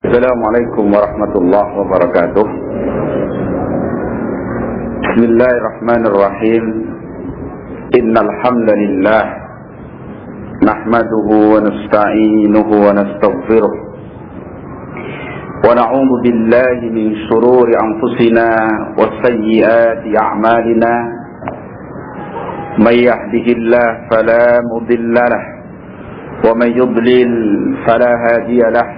Assalamualaikum warahmatullahi wabarakatuh. Bismillahirrahmanirrahim. Innal hamdalillah nahmaduhu wa nasta'inuhu wa nastaghfiruh wa na'udzu billahi min shururi anfusina wa sayyiati a'malina. May yahdihillahu fala mudilla lahu wa may yudlil fala hadiya lahu.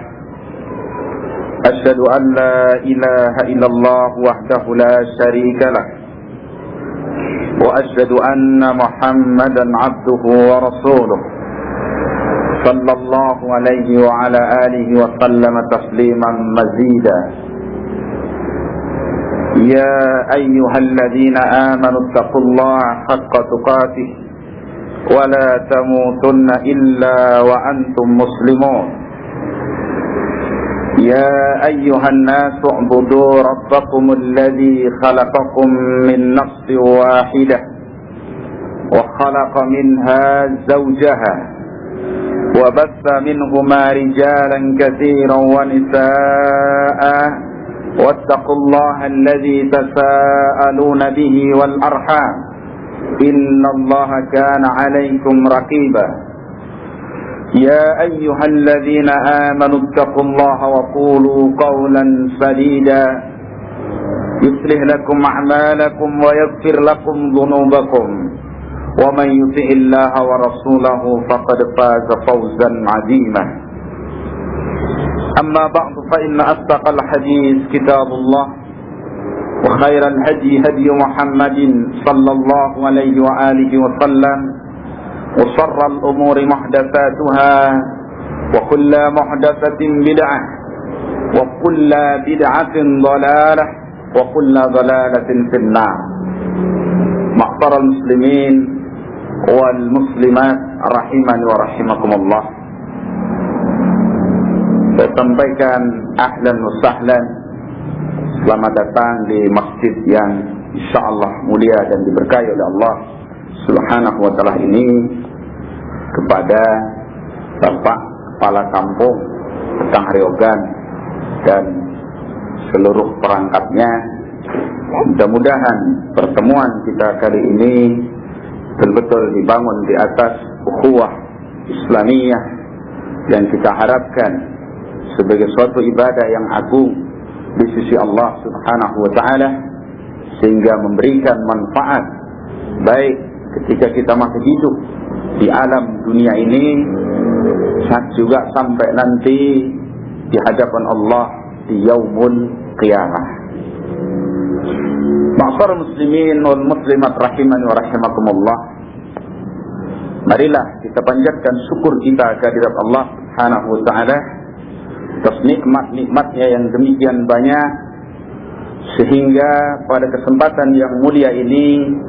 أشهد أن لا إله إلا الله وحده لا شريك له وأشهد أن محمدا عبده ورسوله صلى الله عليه وعلى آله وسلم تسليما مزيدا. يا أيها الذين آمنوا اتقوا الله حق تقاته ولا تموتن إلا وأنتم مسلمون. يا أيها الناس اعبدوا ربكم الذي خلقكم من نفس واحدة وخلق منها زوجها وبث منهما رجالا كثيرا ونساء واتقوا الله الذي تساءلون به والأرحام إن الله كان عليكم رقيبا. يا أيها الذين آمنوا اتقوا الله وقولوا قولا سديدا يصلح لكم أعمالكم ويغفر لكم ذنوبكم ومن يطع الله ورسوله فقد فاز فوزا عظيما. أما بعد فإن أصدق الحديث كتاب الله وخير الهدي هدي محمد صلى الله عليه وآله وسلم وشر الأمور محدثاتها وكل محدثة بدعة وكل بدعة ضلالة وكل ضلالة في النار. معشر المسلمين والmuslimat rahimani wa rahimakumullah. Saya sampaikan ahlan wa sahlan, selamat datang di masjid yang insyaallah mulia dan diberkahi oleh Allah Subhanahu wa ta'ala ini, kepada Bapak Kepala Kampung Petang Riogan dan seluruh perangkatnya. Mudah-mudahan pertemuan kita kali ini betul-betul dibangun di atas ukhuwah Islamiyah yang kita harapkan sebagai suatu ibadah yang agung di sisi Allah Subhanahu wa ta'ala, sehingga memberikan manfaat baik ketika kita masih hidup di alam dunia ini, saat juga sampai nanti di hadapan Allah di yaumul qiyamah. Ma'syar muslimin wal muslimat rahimani wa rahimakumullah. Marilah kita panjatkan syukur kita kehadirat Allah Subhanahu wa ta'ala atas nikmat-nikmatnya yang demikian banyak, sehingga pada kesempatan yang mulia ini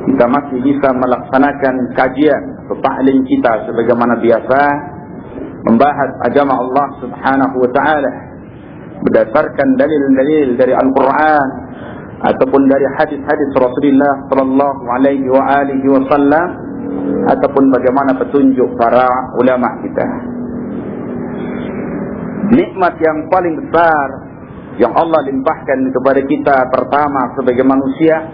kita masih bisa melaksanakan kajian atau ta'lim kita sebagaimana biasa, membahas agama Allah Subhanahu wa ta'ala berdasarkan dalil-dalil dari Al-Quran ataupun dari hadis-hadis Rasulullah sallallahu alaihi wa alihi wasallam, ataupun bagaimana petunjuk para ulama kita. Nikmat yang paling besar yang Allah limpahkan kepada kita, pertama sebagai manusia,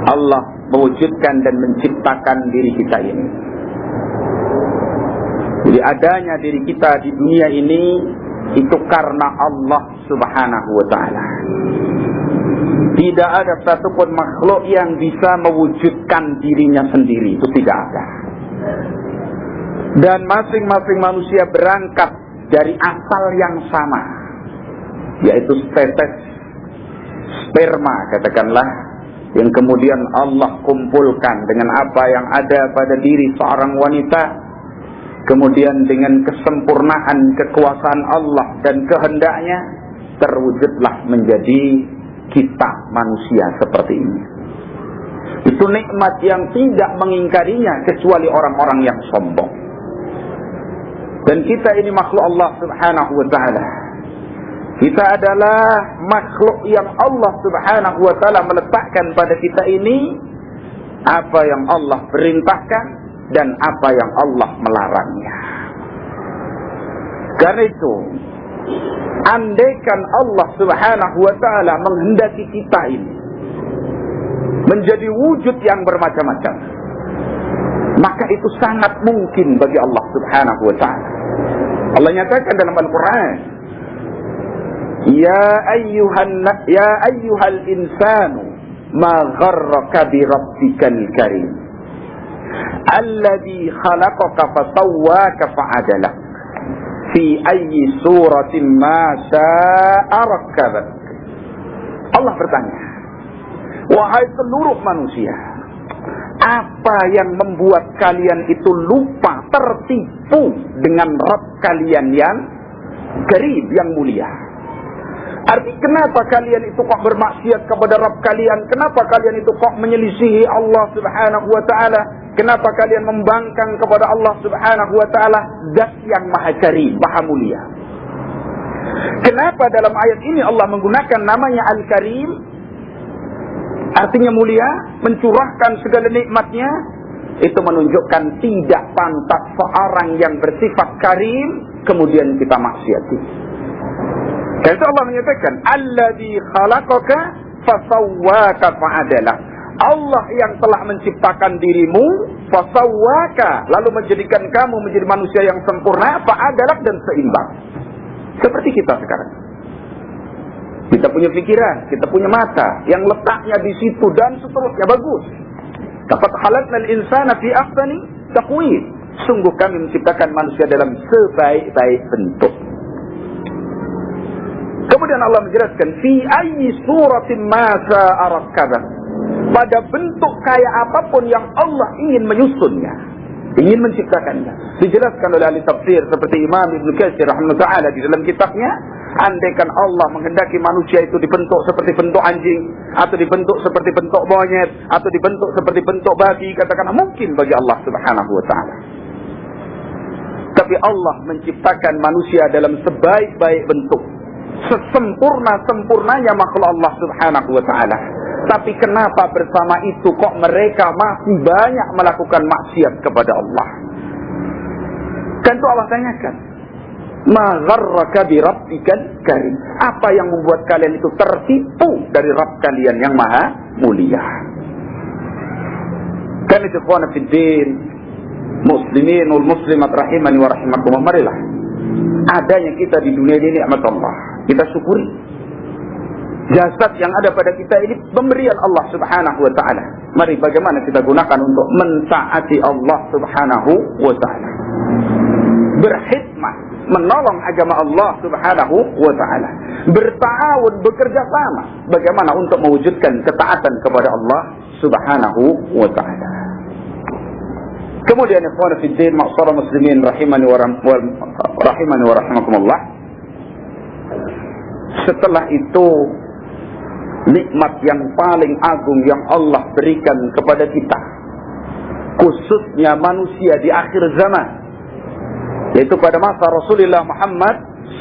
Allah mewujudkan dan menciptakan diri kita ini. Jadi adanya diri kita di dunia ini itu karena Allah Subhanahu wa ta'ala. Tidak ada satupun makhluk yang bisa mewujudkan dirinya sendiri, itu tidak ada. Dan masing-masing manusia berangkat dari asal yang sama, yaitu tetes sperma katakanlah, yang kemudian Allah kumpulkan dengan apa yang ada pada diri seorang wanita, kemudian dengan kesempurnaan kekuasaan Allah dan kehendaknya terwujudlah menjadi kita manusia seperti ini. Itu nikmat yang tidak mengingkarinya kecuali orang-orang yang sombong. Dan kita ini makhluk Allah Subhanahu wa ta'ala. Kita adalah makhluk yang Allah Subhanahu wa ta'ala meletakkan pada kita ini apa yang Allah perintahkan dan apa yang Allah melarangnya. Karena itu andaikan Allah subhanahu wa ta'ala menghendaki kita ini menjadi wujud yang bermacam-macam, maka itu sangat mungkin bagi Allah subhanahu wa ta'ala. Allah nyatakan dalam Al-Quran, Ya ayyuhal insanu ma gharraka bi rabbikal karim alladhi khalaqaka fasawwaka fa'adalak fi ayyi suratin ma syaa rakkabak. Allah bertanya, wahai seluruh manusia, apa yang membuat kalian itu lupa, tertipu dengan Rabb kalian yang karim, yang mulia? Arti kenapa kalian itu kok bermaksiat kepada Rabb kalian? Kenapa kalian itu kok menyelisihi Allah subhanahu wa ta'ala? Kenapa kalian membangkang kepada Allah subhanahu wa ta'ala, zat yang maha karim, maha mulia? Kenapa dalam ayat ini Allah menggunakan namanya Al-Karim? Artinya mulia, mencurahkan segala nikmatnya. Itu menunjukkan tidak pantas seorang yang bersifat karim kemudian kita maksiati. Karena itu Allah menyatakan, Alladzi khalaqaka fasawwaka fa'adalak. Allah yang telah menciptakan dirimu, fasawwaka, lalu menjadikan kamu menjadi manusia yang sempurna, fa'adalak, dan seimbang. Seperti kita sekarang. Kita punya pikiran, kita punya mata, yang letaknya di situ dan seterusnya bagus. Laqad khalaqnal insana fi ahsani taqwim. Sungguh kami menciptakan manusia dalam sebaik-baik bentuk. Kemudian Allah menjelaskan, fi ayyi suratin ma syaa rakkabak. Pada bentuk kayak apapun yang Allah ingin menyusunnya, ingin menciptakannya. Dijelaskan oleh ahli tafsir seperti Imam Ibnu Katsir rahimahullah ta'ala di dalam kitabnya, andaikan Allah menghendaki manusia itu dibentuk seperti bentuk anjing, atau dibentuk seperti bentuk monyet, atau dibentuk seperti bentuk babi, katakanlah mungkin bagi Allah subhanahu wa ta'ala. Tapi Allah menciptakan manusia dalam sebaik-baik bentuk, sesempurna-sempurnanya makhluk Allah subhanahu wa ta'ala. Tapi kenapa bersama itu kok mereka masih banyak melakukan maksiat kepada Allah? Kan itu Allah tanyakan, ma gharraka bi rabbikal karim. Apa yang membuat kalian itu tertipu dari Rabb kalian yang maha mulia? Kan itu ikhwana fid din, muslimin wal muslimat rahimani wa rahimakumullah. Marilah, adanya kita di dunia ini nikmat Allah, kita syukuri. Jasad yang ada pada kita ini pemberian Allah subhanahu wa ta'ala. Mari bagaimana kita gunakan untuk mentaati Allah subhanahu wa ta'ala, berkhidmat, menolong agama Allah subhanahu wa ta'ala, berta'awun, bekerja sama bagaimana untuk mewujudkan ketaatan kepada Allah subhanahu wa ta'ala. Kemudian ikhwan fiddin, ma'asara muslimin rahimani wa rahimakumullah. Setelah itu, nikmat yang paling agung yang Allah berikan kepada kita, khususnya manusia di akhir zaman, yaitu pada masa Rasulullah Muhammad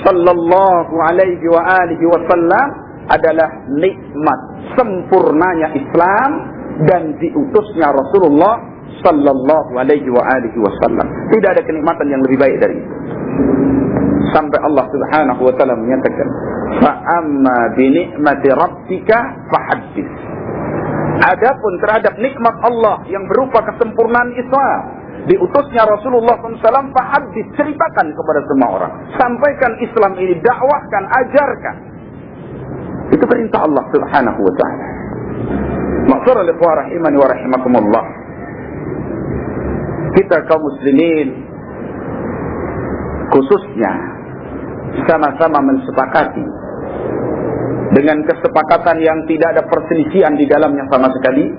sallallahu alaihi wa alihi wasallam, adalah nikmat sempurnanya Islam dan diutusnya Rasulullah sallallahu alaihi wa alihi wasallam. Tidak ada kenikmatan yang lebih baik dari itu. Sampai Allah subhanahu wa ta'ala menyatakan, fa'amma binikmati rabbika fahaddits. Adapun terhadap nikmat Allah yang berupa kesempurnaan Islam, diutusnya Rasulullah SAW, fahaddits, ceritakan kepada semua orang. Sampaikan Islam ini, dakwahkan, ajarkan. Itu perintah Allah subhanahu wa ta'ala. Ma'asyiral ikhwah rahimani wa rahimakumullah. Kita kaum muslimin khususnya sama-sama mensepakati dengan kesepakatan yang tidak ada perselisihan di dalamnya sama sekali,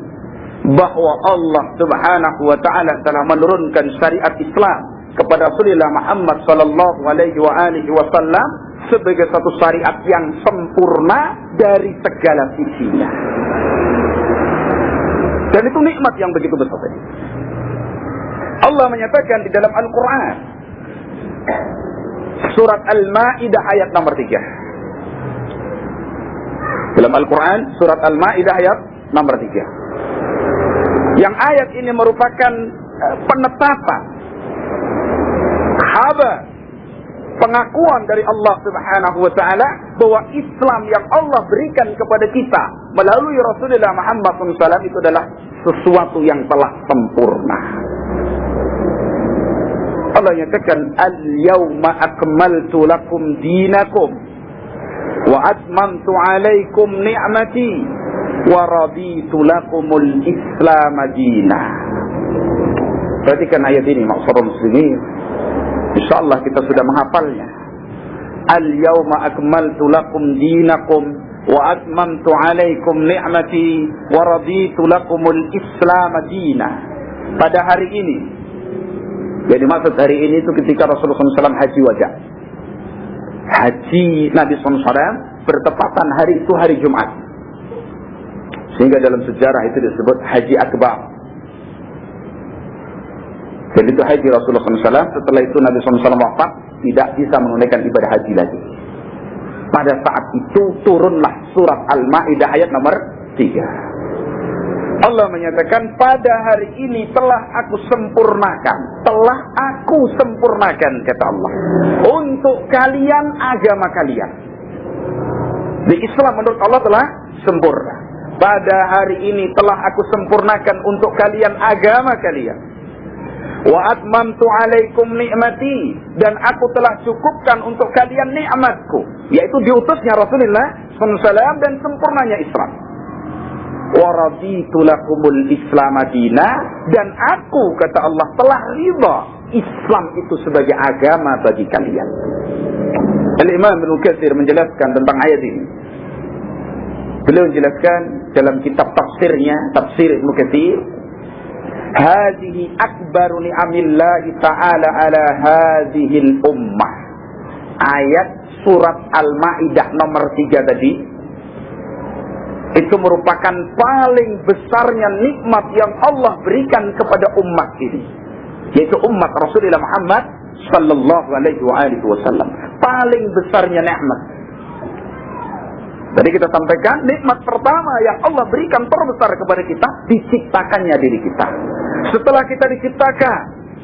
bahwa Allah subhanahu wa ta'ala telah menurunkan syariat Islam kepada Rasulullah Muhammad sallallahu alaihi wa alihi wasallam sebagai satu syariat yang sempurna dari segala sisinya. Dan itu nikmat yang begitu besar. Allah menyatakan di dalam Al-Quran, surat Al-Ma'idah ayat nomor 3. Dalam Al-Quran, surat Al-Ma'idah ayat nomor 3. Yang ayat ini merupakan penetapan, kabar pengakuan dari Allah Subhanahu wa taala bahwa Islam yang Allah berikan kepada kita melalui Rasulullah Muhammad SAW itu adalah sesuatu yang telah sempurna. Allah nyatakan, al-yawma akmaltu lakum dinakum wa atmamtu alaikum ni'mati wa raditu lakumul islam madina. Perhatikan ayat ini, ma'asyiral muslimin. Insyaallah kita sudah menghafalnya. Al-yawma akmaltu lakum dinakum wa atmamtu alaikum ni'mati wa raditu lakumul islam madina. Pada hari ini, jadi maksud hari ini itu ketika Rasulullah SAW haji wajah. Haji Nabi SAW bertepatan hari itu hari Jumat. Sehingga dalam sejarah itu disebut Haji Akbar. Dan itu haji Rasulullah SAW. Setelah itu Nabi SAW wafat, tidak bisa menunaikan ibadah haji lagi. Pada saat itu turunlah surat Al-Ma'idah ayat nomor 3. Allah menyatakan, pada hari ini telah aku sempurnakan. Telah aku sempurnakan, kata Allah, untuk kalian agama kalian. Di Islam menurut Allah telah sempurna. Pada hari ini telah aku sempurnakan untuk kalian agama kalian. Wa atmamtu alaikum ni'mati, dan aku telah cukupkan untuk kalian nikmatku, yaitu diutusnya Rasulullah SAW dan sempurnanya Islam. Wa raditu lakumul islam madina, dan aku, kata Allah, telah ridha Islam itu sebagai agama bagi kalian. Al-Imam Ibnu Katsir menjelaskan tentang ayat ini. Beliau menjelaskan dalam kitab tafsirnya, Tafsir Ibnu Katsir, hadhihi akbaru ni'amillahi ta'ala ala hadhil ummah. Ayat surat Al-Ma'idah nomor 3 tadi, itu merupakan paling besarnya nikmat yang Allah berikan kepada umat ini, yaitu umat Rasulullah Muhammad sallallahu alaihi wasallam. Paling besarnya nikmat. Tadi kita sampaikan, nikmat pertama yang Allah berikan terbesar kepada kita, diciptakannya diri kita. Setelah kita diciptakan,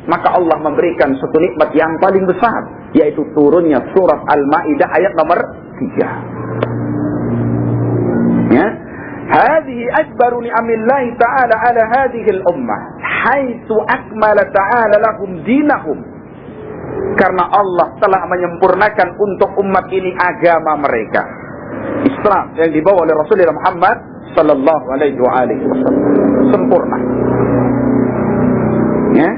maka Allah memberikan satu nikmat yang paling besar, yaitu turunnya surat Al-Ma'idah ayat nomor 3. Ya, hadhihi akbaru ni'amillahi ta'ala ala hadhihi al-ummah haitsu akmala ta'ala lahum dinahum. Karena Allah telah menyempurnakan untuk umat ini agama mereka, Islam yang dibawa oleh Rasulullah Muhammad sallallahu alaihi wasallam. Sempurna. Ya.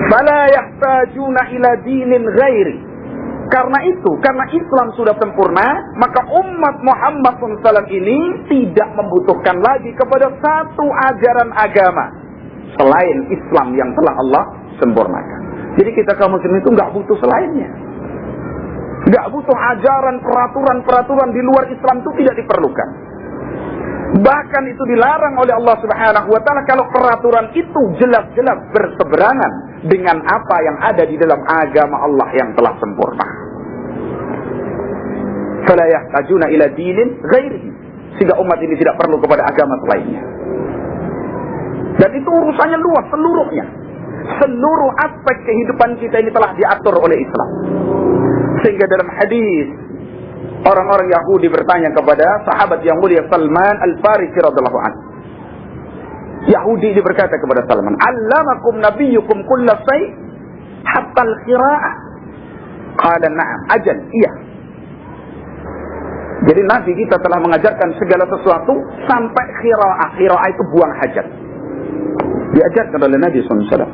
Fala yahtajuna ila dinin ghairi. Karena itu, karena Islam sudah sempurna, maka umat Muhammad SAW ini tidak membutuhkan lagi kepada satu ajaran agama selain Islam yang telah Allah sempurnakan. Jadi kita kaum muslimin itu nggak butuh selainnya. Nggak butuh ajaran, peraturan di luar Islam itu tidak diperlukan. Bahkan itu dilarang oleh Allah Subhanahu wa taala kalau peraturan itu jelas-jelas berseberangan dengan apa yang ada di dalam agama Allah yang telah sempurna. Fala yahtajuna ila dinin ghairihi, sehingga umat ini tidak perlu kepada agama selainnya. Dan itu urusannya luas seluruhnya. Seluruh aspek kehidupan kita ini telah diatur oleh Islam. Sehingga dalam hadis, orang-orang Yahudi bertanya kepada sahabat yang mulia Salman Al-Farisi radhiyallahu anhu. Yahudi berkata kepada Salman, "Allamakum nabiyyukum kulla syai' hatta al-qira'ah?" Qala na'am, ajal, iya. Jadi Nabi kita telah mengajarkan segala sesuatu sampai qira'ah. Qira'ah itu buang hajat. Diajarkan oleh Nabi SAW.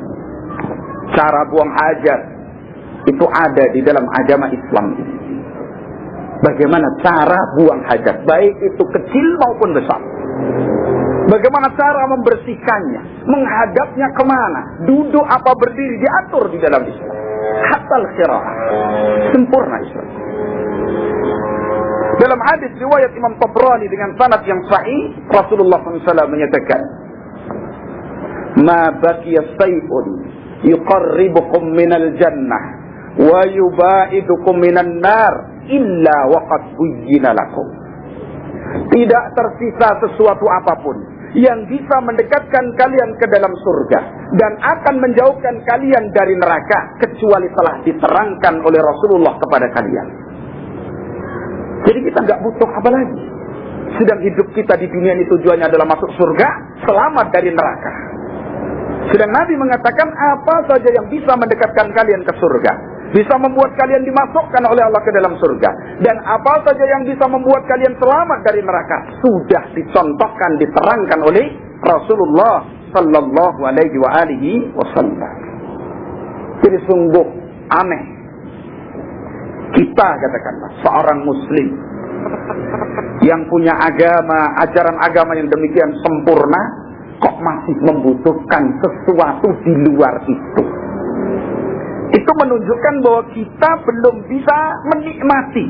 Cara buang hajat itu ada di dalam agama Islam ini. Bagaimana cara buang hajat, baik itu kecil maupun besar. Bagaimana cara membersihkannya, menghadapnya kemana, duduk apa berdiri, diatur di dalam Islam. Hatta al-qira'ah, sempurna Islam. Dalam hadis riwayat Imam Tabrani dengan sanad yang sahih, Rasulullah SAW menyatakan, "Ma baqiya say'un yuqarribukum minal jannah wa yubaidukum minan nar illa waqad buyyina lakum." Tidak tersisa sesuatu apapun yang bisa mendekatkan kalian ke dalam surga dan akan menjauhkan kalian dari neraka kecuali telah diterangkan oleh Rasulullah kepada kalian. Jadi kita nggak butuh apa lagi. Sedang hidup kita di dunia ini tujuannya adalah masuk surga, selamat dari neraka. Sedang Nabi mengatakan apa saja yang bisa mendekatkan kalian ke surga, bisa membuat kalian dimasukkan oleh Allah ke dalam surga, dan apa saja yang bisa membuat kalian selamat dari neraka sudah dicontohkan, diterangkan oleh Rasulullah sallallahu alaihi wa alihi wasallam. Jadi sungguh aneh kita, katakanlah, seorang muslim yang punya agama, ajaran agama yang demikian sempurna, kok masih membutuhkan sesuatu di luar itu. Itu menunjukkan bahwa kita belum bisa menikmati,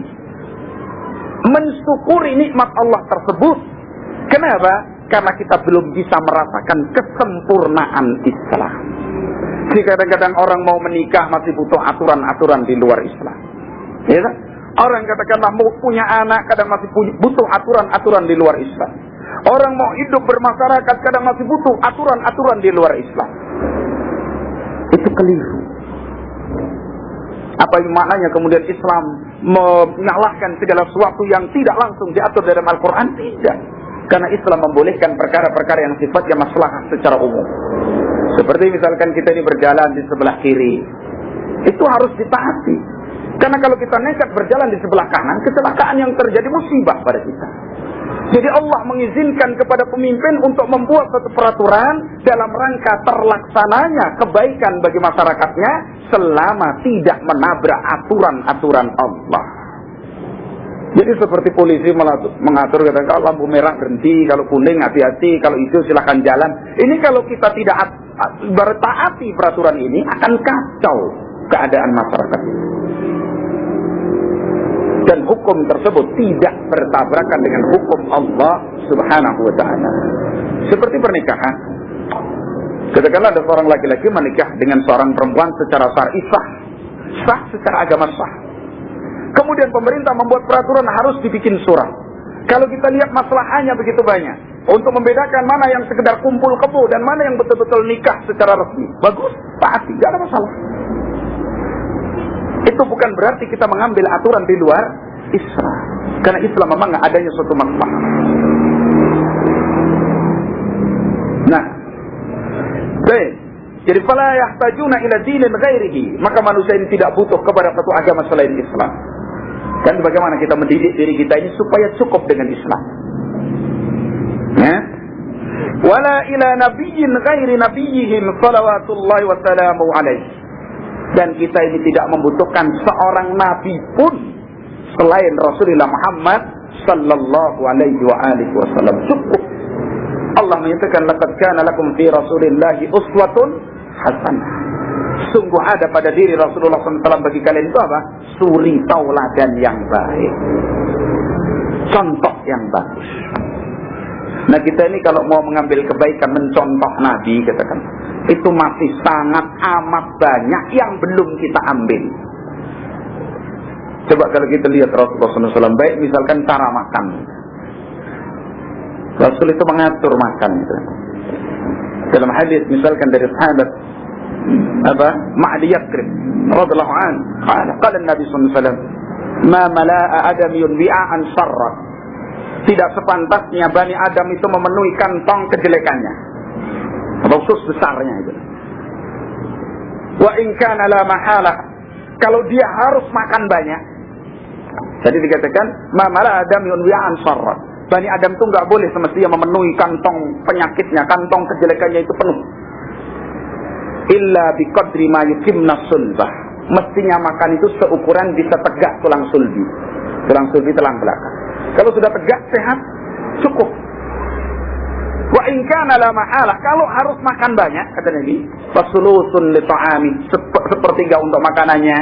mensyukuri nikmat Allah tersebut. Kenapa? Karena kita belum bisa merasakan kesempurnaan Islam. Jadi kadang-kadang orang mau menikah masih butuh aturan-aturan di luar Islam. Ya kan? Orang katakanlah mau punya anak kadang masih butuh aturan-aturan di luar Islam. Orang mau hidup bermasyarakat kadang masih butuh aturan-aturan di luar Islam. Itu keliru. Apa yang maknanya kemudian Islam menyalahkan segala sesuatu yang tidak langsung diatur dalam Al-Quran? Tidak. Karena Islam membolehkan perkara-perkara yang sifatnya maslahah secara umum. Seperti misalkan kita ini berjalan di sebelah kiri, itu harus ditaati. Karena kalau kita nekat berjalan di sebelah kanan, kecelakaan yang terjadi musibah pada kita. Jadi Allah mengizinkan kepada pemimpin untuk membuat satu peraturan dalam rangka terlaksananya kebaikan bagi masyarakatnya selama tidak menabrak aturan-aturan Allah. Jadi seperti polisi mengatur, kata kalau lampu merah berhenti, kalau kuning hati-hati, kalau hijau silahkan jalan. Ini kalau kita tidak bertaati peraturan ini akan kacau keadaan masyarakat ini. Dan hukum tersebut tidak bertabrakan dengan hukum Allah subhanahu wa ta'ala. Seperti pernikahan. Katakanlah ada seorang laki-laki menikah dengan seorang perempuan secara syar'i sah secara agama sah. Kemudian pemerintah membuat peraturan harus dibikin surat. Kalau kita lihat masalahnya begitu banyak. Untuk membedakan mana yang sekedar kumpul kebo dan mana yang betul-betul nikah secara resmi. Bagus, taati, tidak ada masalah. Itu bukan berarti kita mengambil aturan di luar Islam. Karena Islam memang nggak adanya suatu masalah. Nah, baik. Jadi fala yahtajuna ila dinin ghairihi, maka manusia ini tidak butuh kepada satu agama selain Islam. Dan bagaimana kita mendidik diri kita ini supaya cukup dengan Islam. Ya. Wala ila nabiyyin ghairi nabiyyihim salawatullahi wa salamu alaihi. Dan kita ini tidak membutuhkan seorang nabi pun selain Rasulullah Muhammad sallallahu alaihi wa alihi wasallam. Cukup. Allah menyatakan laqad kana lakum fi Rasulillahi uswatun hasanah. Sungguh ada pada diri Rasulullah SAW bagi kalian itu apa? Suri tauladan yang baik. Contoh yang bagus. Nah kita ini kalau mau mengambil kebaikan mencontoh Nabi, katakan, itu masih sangat amat banyak yang belum kita ambil. Coba kalau kita lihat Rasulullah SAW, baik misalkan cara makan. Rasul itu mengatur makan gitu. Dalam hadis misalkan dari sahabat Ma'di Yakrib radhiyallahu anhu, qala Nabi sallallahu alaihi wasallam, "Ma mala'a adamiyun wi'an syarra." Tidak sepantasnya Bani Adam itu memenuhi kantong kejelekannya. Atau sus besarnya itu. Wa in kana la mahalah, kalau dia harus makan banyak. Jadi dikatakan ma mala'a adamiyun wi'an syarra. Bani Adam itu enggak boleh semestinya memenuhi kantong penyakitnya, kantong kejelekannya itu penuh. Illa biqadri ma yukimna sulbah. Mestinya makan itu seukuran bisa tegak tulang sulbi. Tulang sulbi tulang belakang. Kalau sudah tegak sehat cukup. Wa in kana la mahalah, kalau harus makan banyak kata Nabi, fasulusun li ta'ami, sepertiga untuk makanannya,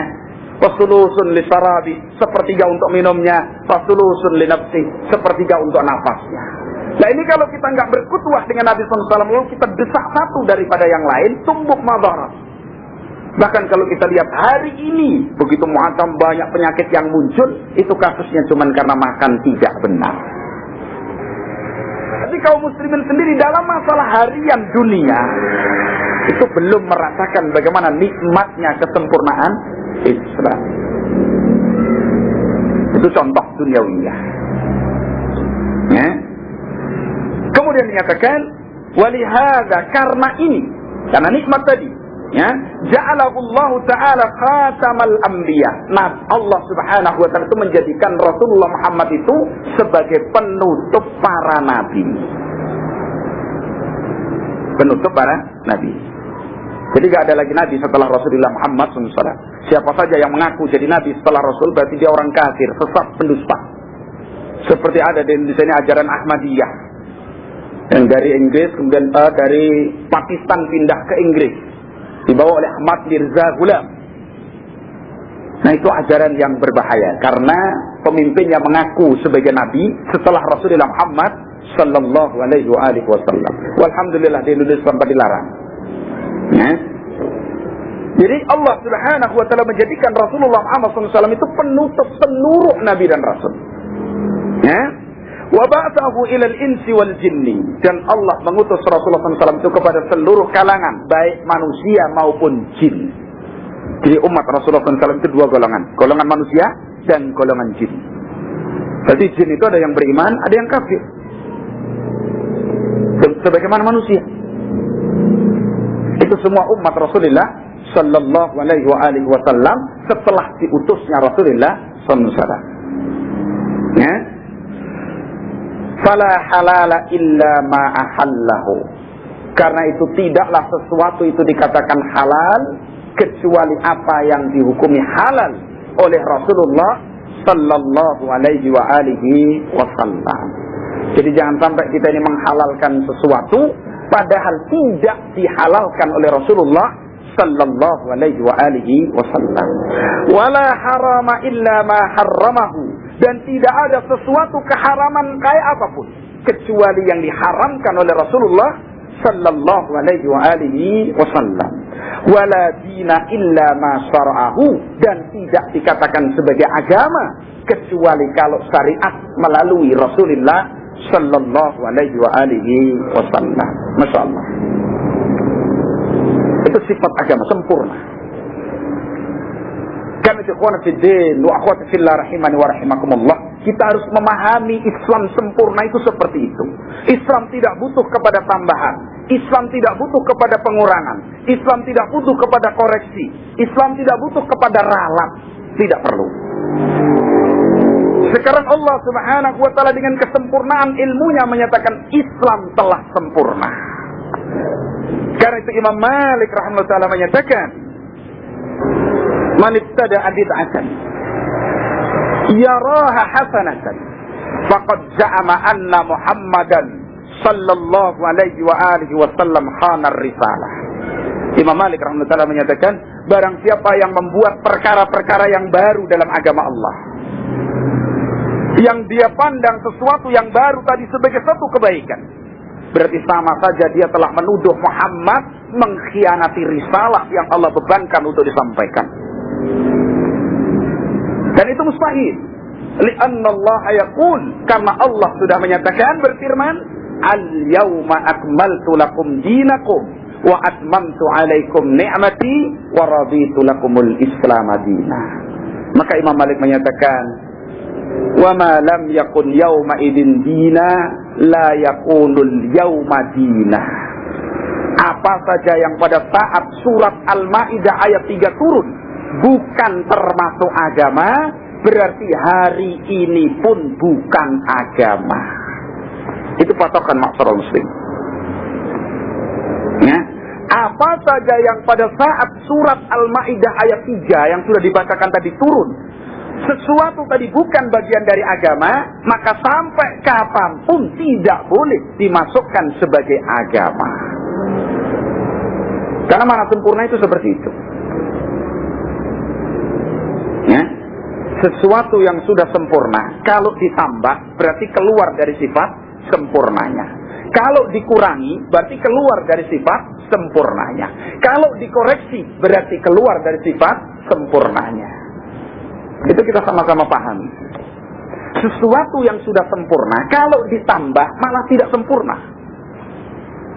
fasulusun li sarabi, sepertiga untuk minumnya, fasulusun li nafsi, sepertiga untuk nafasnya. Nah ini kalau kita nggak berkutuah dengan Nabi SAW, kita desak satu daripada yang lain, tumbuh madarat. Bahkan kalau kita lihat hari ini, begitu macam banyak penyakit yang muncul, itu kasusnya cuma karena makan tidak benar. Jadi kaum muslimin sendiri dalam masalah harian dunia, itu belum merasakan bagaimana nikmatnya kesempurnaan Islam. Itu contoh duniawiyah. Ya. Kemudian dinyatakan walihada, karena ini, karena nikmat tadi, ya, ja'alahu Allah Ta'ala khatamal anbiya. Nah, Allah Subhanahu wa taala itu menjadikan Rasulullah Muhammad itu sebagai penutup para nabi. Penutup para nabi. Jadi gak ada lagi nabi setelah Rasulullah Muhammad SAW. Siapa saja yang mengaku jadi nabi setelah Rasul berarti dia orang kafir, sesat, pendusta. Seperti ada di Indonesia ini ajaran Ahmadiyah yang dari Inggris, kemudian dari Pakistan pindah ke Inggris, dibawa oleh Ahmad Mirza Ghulam. Nah, itu ajaran yang berbahaya karena pemimpinnya mengaku sebagai nabi setelah Rasulullah Muhammad sallallahu alaihi wasallam. Walhamdulillah di Indonesia sampai dilarang. Ya. Jadi Allah Subhanahu wa taala menjadikan Rasulullah Muhammad SAW itu penutup seluruh nabi dan rasul. Ya. Wa ba'athahu ilal insi wal jinni, dan Allah mengutus Rasulullah SAW itu kepada seluruh kalangan, baik manusia maupun jin. Jadi umat Rasulullah SAW itu dua golongan, golongan manusia dan golongan jin. Jadi jin itu ada yang beriman, ada yang kafir. Sebagaimana manusia. Itu semua umat Rasulullah sallallahu alaihi wasallam setelah diutusnya Rasulullah sallallahu alaihi wasallam. Ya. Fala halala illa ma ahallahu. Karena itu tidaklah sesuatu itu dikatakan halal kecuali apa yang dihukumi halal oleh Rasulullah sallallahu alaihi wasallam. Jadi jangan sampai kita ini menghalalkan sesuatu padahal tidak dihalalkan oleh Rasulullah sallallahu alaihi wasallam. Wala harama illa ma harramahu, dan tidak ada sesuatu keharaman kayak apapun kecuali yang diharamkan oleh Rasulullah sallallahu alaihi wasallam. Wala dina illa ma syara'ahu, dan tidak dikatakan sebagai agama kecuali kalau syariat melalui Rasulullah sallallahu alaihi wasallam. Masya Allah. Itu sifat agama sempurna. Karena itu ikhwan fiddin wa akhwat fillah rahimani wa rahimakumullah, kita harus memahami Islam sempurna itu seperti itu. Islam tidak butuh kepada tambahan, Islam tidak butuh kepada pengurangan, Islam tidak butuh kepada koreksi, Islam tidak butuh kepada ralat, tidak perlu. Sekarang Allah Subhanahu wa taala dengan kesempurnaan ilmunya menyatakan Islam telah sempurna. Karena itu Imam Malik rahimahullah taala menyatakan, man ibtada'a bid'atan yaraha hasanatan faqad za'ama anna Muhammadan sallallahu alaihi wasallam khana risalah. Imam Malik rahimahullah taala menyatakan, barang siapa yang membuat perkara-perkara yang baru dalam agama Allah, yang dia pandang sesuatu yang baru tadi sebagai satu kebaikan, berarti sama saja dia telah menuduh Muhammad mengkhianati risalah yang Allah bebankan untuk disampaikan. Dan itu mustahil. Li'anna Allah yaqul, karena Allah sudah menyatakan, berfirman, al-yawma akmaltu lakum dinakum wa atmamtu alaikum ni'mati wa raditu lakumul islam madinah. Maka Imam Malik menyatakan, wa ma lam yakun yawma idin dina la yakunul yawma dina. Apa saja yang pada saat surat Al-Maidah ayat 3 turun bukan termasuk agama, berarti hari ini pun bukan agama. Itu patokan masyarakat muslim. Ya. Apa saja yang pada saat surat Al-Maidah ayat 3 yang sudah dibacakan tadi turun, sesuatu tadi bukan bagian dari agama, maka sampai kapanpun tidak boleh dimasukkan sebagai agama. Karena mana sempurna itu seperti itu. Ya. Sesuatu yang sudah sempurna, kalau ditambah berarti keluar dari sifat sempurnanya. Kalau dikurangi berarti keluar dari sifat sempurnanya. Kalau dikoreksi berarti keluar dari sifat sempurnanya. Itu kita sama-sama pahami. Sesuatu yang sudah sempurna, kalau ditambah malah tidak sempurna.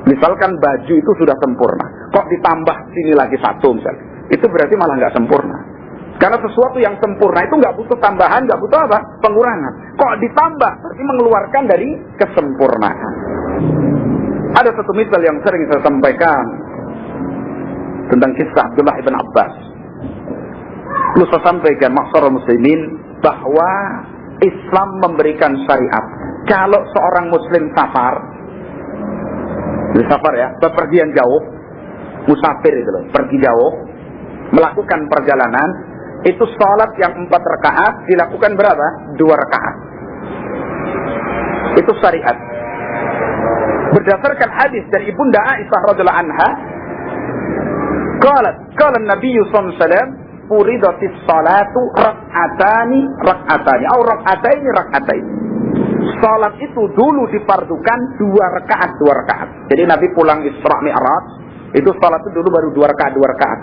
Misalkan baju itu sudah sempurna, kok ditambah sini lagi satu misalnya, itu berarti malah nggak sempurna. Karena sesuatu yang sempurna itu nggak butuh tambahan, nggak butuh apa? Pengurangan. Kok ditambah berarti mengeluarkan dari kesempurnaan. Ada satu misal yang sering saya sampaikan tentang kisah Abdullah ibn Abbas. Lalu saya sampaikan masyarakat muslimin bahwa Islam memberikan syariat. Kalau seorang muslim safar ya, bepergian jauh, musafir itu loh, pergi jauh, melakukan perjalanan, itu sholat yang 4 rakaat dilakukan berapa? 2 rakaat. Itu syariat. Berdasarkan hadis dari Ibunda Aisyah radhiyallahu anha, qala Nabi sallallahu alaihi wasallam, "Furidatis salatu rak'atani atau rak'ataini." Salat itu dulu difardukan 2 rakaat. Jadi Nabi pulang Isra Mi'raj, itu salat itu dulu baru 2 rakaat.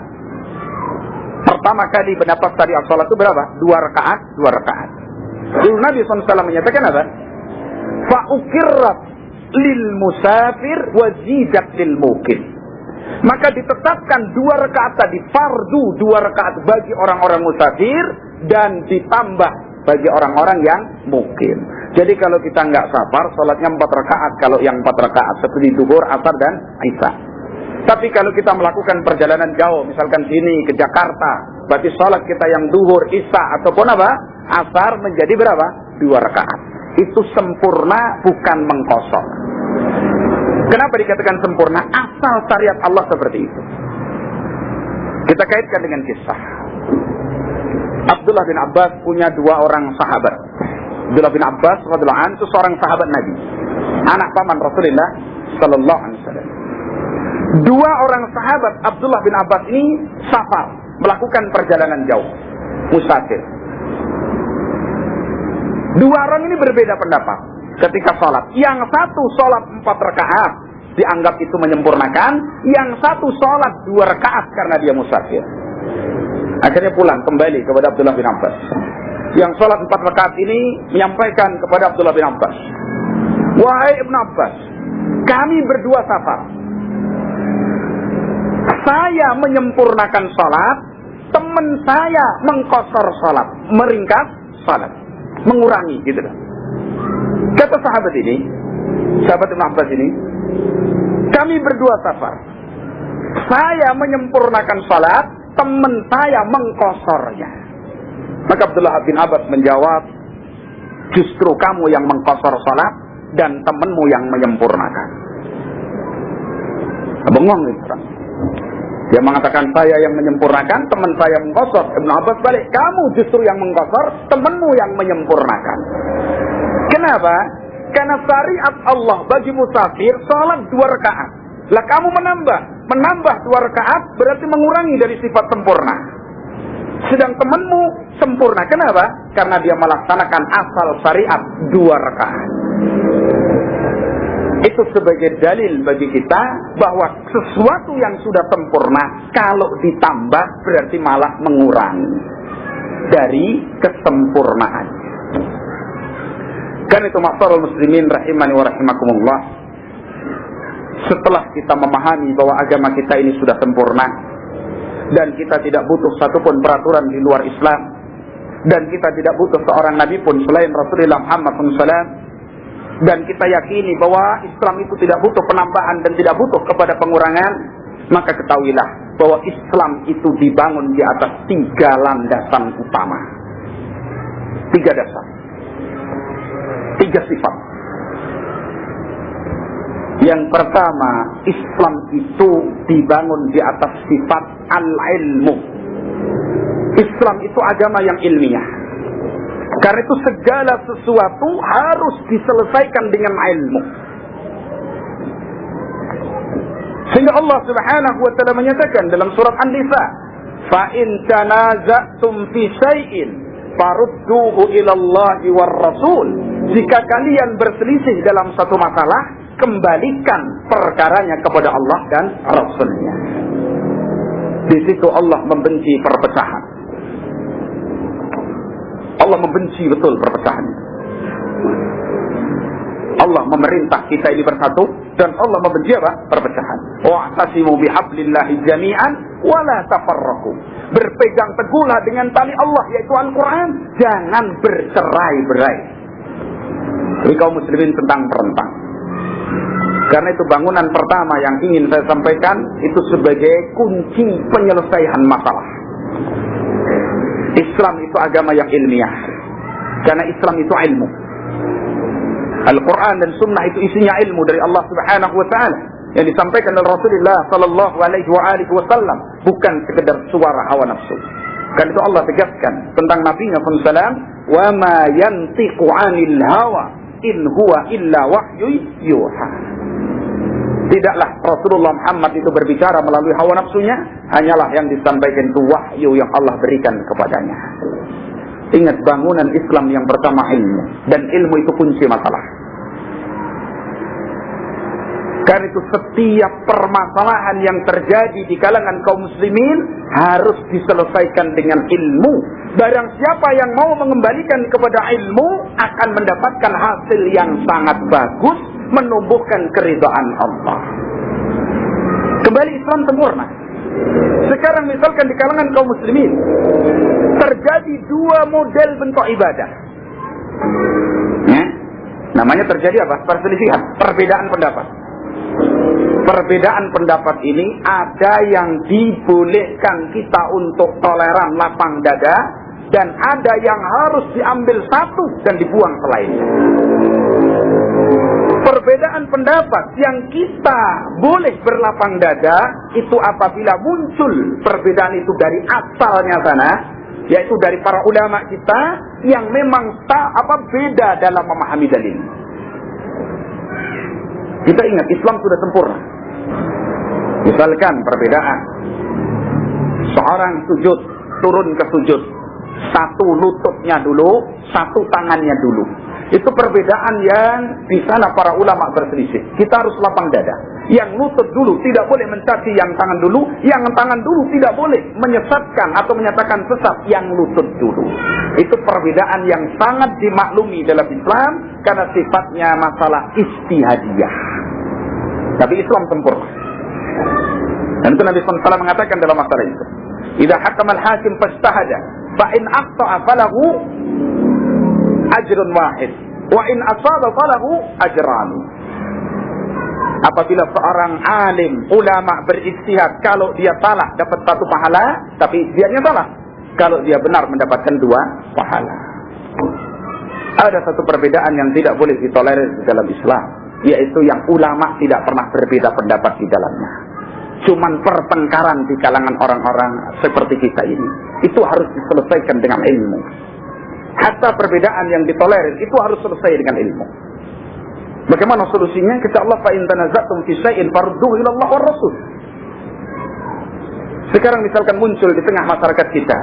Pertama kali mendapat syariat salat itu berapa? 2 rakaat. Lalu Nabi SAW menyatakan apa? Fa'ukirrat lil musafir wajidat lil mukim. Maka ditetapkan 2 rakaat tadi fardu, 2 rakaat bagi orang-orang musafir dan ditambah bagi orang-orang yang mukim. Jadi kalau kita nggak safar, sholatnya 4 rakaat. Kalau yang 4 rakaat seperti zuhur, asar dan isya. Tapi kalau kita melakukan perjalanan jauh, misalkan sini ke Jakarta, berarti sholat kita yang zuhur, isya ataupun apa? Asar menjadi berapa? 2 rakaat. Itu sempurna, bukan mengkosong. Kenapa dikatakan sempurna? Asal syariat Allah seperti itu. Kita kaitkan dengan kisah. Abdullah bin Abbas punya 2 orang sahabat. Abdullah bin Abbas radhiyallahu anhu itu seorang sahabat Nabi, anak paman Rasulullah sallallahu alaihi wasallam. 2 orang sahabat Abdullah bin Abbas ini safar, melakukan perjalanan jauh, musafir. 2 orang ini berbeda pendapat ketika sholat. Yang satu sholat 4 rakaat dianggap itu menyempurnakan, yang satu sholat 2 rakaat karena dia musafir. Akhirnya pulang kembali kepada Abdullah bin Abbas. Yang sholat 4 rakaat ini menyampaikan kepada Abdullah bin Abbas, "Wahai Ibn Abbas, kami berdua safar. Saya menyempurnakan sholat, teman saya mengkosor sholat, meringkas sholat, mengurangi gitu kan." Kata sahabat ini, sahabat Ibn Abbas ini, "Kami berdua safar. Saya menyempurnakan sholat, teman saya mengkosornya." Maka Abdullah bin Abbas menjawab, "Justru kamu yang mengkosor salat dan temanmu yang menyempurnakan." Bengong itu orang. Dia mengatakan saya yang menyempurnakan, teman saya mengkosor. Ibn Abbas balik, "Kamu justru yang mengkosor, temanmu yang menyempurnakan." Kenapa? Karena syariat Allah bagi musafir salat 2 rakaat. Lah kamu menambah 2 rakaat berarti mengurangi dari sifat sempurna. Sedang temanmu sempurna. Kenapa? Karena dia melaksanakan asal syariat 2 rakaat. Itu sebagai dalil bagi kita bahwa sesuatu yang sudah sempurna kalau ditambah berarti malah mengurangi dari kesempurnaan. Karena itu ma'asyiral muslimin rahimani wa rahimakumullah, setelah kita memahami bahwa agama kita ini sudah sempurna dan kita tidak butuh satupun peraturan di luar Islam, dan kita tidak butuh seorang nabi pun selain Rasulullah Muhammad SAW, dan kita yakini bahwa Islam itu tidak butuh penambahan dan tidak butuh kepada pengurangan, maka ketahuilah bahwa Islam itu dibangun di atas 3 landasan utama, 3 dasar, 3 sifat. Yang pertama, Islam itu dibangun di atas sifat al-ilmu. Islam itu agama yang ilmiah. Karena itu segala sesuatu harus diselesaikan dengan ilmu. Sehingga Allah Subhanahu wa taala menyatakan dalam surat An-Nisa, "Fa in tanaza'tum fi syai'in farudduhu ila Allahi war Rasul." Jika kalian berselisih dalam satu masalah, kembalikan perkaranya kepada Allah dan Rasul-Nya. Di situ Allah membenci perpecahan. Allah membenci betul perpecahan. Allah memerintah kita ini bersatu, dan Allah membenci apa? Perpecahan. Wa'tasimu bihablillahi jami'an wa la tafarraqu. Berpegang teguhlah dengan tali Allah, yaitu Al-Quran. Jangan bercerai-berai. Ini kaum muslimin tentang perentang. Karena itu bangunan pertama yang ingin saya sampaikan itu sebagai kunci penyelesaian masalah. Islam itu agama yang ilmiah. Karena Islam itu ilmu. Al-Quran dan Sunnah itu isinya ilmu dari Allah Subhanahu wa Ta'ala yang disampaikan oleh Rasulullah Sallallahu Alaihi Wasallam, bukan sekedar suara hawa nafsu. Karena itu Allah tegaskan tentang Nabi-Nya SAW, wa ma yantiqu 'anil hawa in huwa illa wahyu yuha. Tidaklah Rasulullah Muhammad itu berbicara melalui hawa nafsunya, hanyalah yang disampaikan itu wahyu yang Allah berikan kepadanya. Ingat, bangunan Islam yang pertama ilmu, dan ilmu itu kunci masalah. Karena itu setiap permasalahan yang terjadi di kalangan kaum muslimin harus diselesaikan dengan ilmu. Barang siapa yang mau mengembalikan kepada ilmu akan mendapatkan hasil yang sangat bagus, menumbuhkan keridhaan Allah. Kembali Islam sempurna. Sekarang misalkan di kalangan kaum muslimin terjadi dua model bentuk ibadah. Namanya terjadi apa? Perselisihan, perbedaan pendapat. Perbedaan pendapat ini ada yang dibolehkan kita untuk toleran lapang dada, dan ada yang harus diambil satu dan dibuang selainnya. Perbedaan pendapat yang kita boleh berlapang dada itu apabila muncul perbedaan itu dari asalnya sana, yaitu dari para ulama kita yang memang beda dalam memahami dalil. Kita ingat Islam sudah sempurna. Misalkan perbedaan, seorang sujud, turun ke sujud, satu lututnya dulu, satu tangannya dulu. Itu perbedaan yang di sana para ulama berselisih. Kita harus lapang dada. Yang lutut dulu tidak boleh mencaci yang tangan dulu, yang tangan dulu tidak boleh menyesatkan atau menyatakan sesat yang lutut dulu. Itu perbedaan yang sangat dimaklumi dalam Islam karena sifatnya masalah ijtihadiyah. Tapi Islam sempurna. Dan itu Nabi SAW mengatakan dalam masalah itu, idza hakama al-hakim fajtahada fa in akhta'a falahu ajrun wahid wa in asaba falahu ajran. Apabila seorang alim ulama berijtihad, kalau dia salah dapat satu pahala, tapi dianya salah. Kalau dia benar mendapatkan dua pahala. Ada satu perbedaan yang tidak boleh ditolerir di dalam Islam, yaitu yang ulama tidak pernah berbeda pendapat di dalamnya. Cuman pertengkaran di kalangan orang-orang seperti kita ini, itu harus diselesaikan dengan ilmu. Hatta perbedaan yang ditolerir itu harus selesai dengan ilmu. Bagaimana solusinya? Kata Allah, fa in tanaza'tum fi syai'in farudduhu ila Allah war Rasul. Sekarang misalkan muncul di tengah masyarakat kita,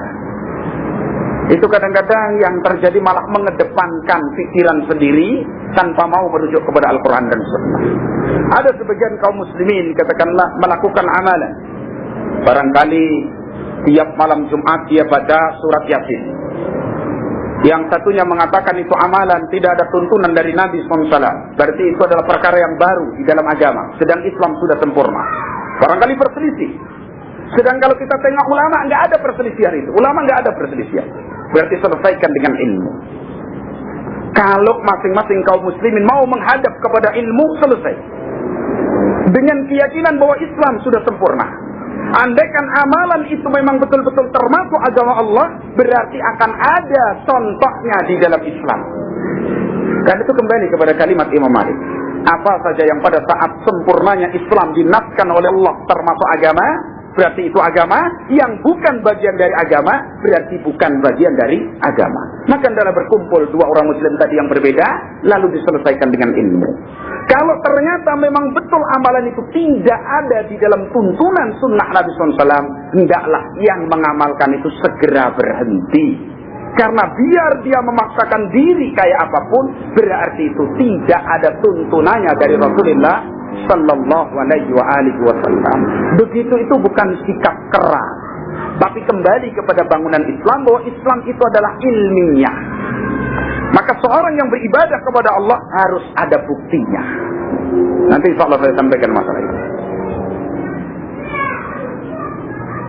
itu kadang-kadang yang terjadi malah mengedepankan pikiran sendiri tanpa mau merujuk kepada Al-Quran dan Sunnah. Ada sebagian kaum muslimin katakanlah melakukan amalan. Barangkali tiap malam Jumat dia baca surat Yasin. Yang satunya mengatakan itu amalan, tidak ada tuntunan dari Nabi SAW. Berarti itu adalah perkara yang baru di dalam agama. Sedang Islam sudah sempurna. Barangkali perselisih. Sedang kalau kita tengok ulama, nggak ada perselisihan itu. Ulama nggak ada perselisihan. Berarti selesaikan dengan ilmu. Kalau masing-masing kaum muslimin mau menghadap kepada ilmu, selesai. Dengan keyakinan bahwa Islam sudah sempurna. Andaikan amalan itu memang betul-betul termasuk agama Allah, berarti akan ada contohnya di dalam Islam. Dan itu kembali kepada kalimat Imam Malik. Apa saja yang pada saat sempurnanya Islam dinaskan oleh Allah termasuk agama, berarti itu agama. Yang bukan bagian dari agama, berarti bukan bagian dari agama. Maka adalah berkumpul dua orang muslim tadi yang berbeda, lalu diselesaikan dengan ilmu. Kalau ternyata memang betul amalan itu tidak ada di dalam tuntunan sunnah Nabi SAW, hendaklah yang mengamalkan itu segera berhenti. Karena biar dia memaksakan diri kayak apapun, berarti itu tidak ada tuntunannya dari Rasulullah Sallallahu Alaihi Wasallam. Begitu itu bukan sikap keras, tapi kembali kepada bangunan Islam bahwa Islam itu adalah ilmiah. Maka seorang yang beribadah kepada Allah harus ada buktinya. Nanti insya Allah saya sampaikan masalah itu.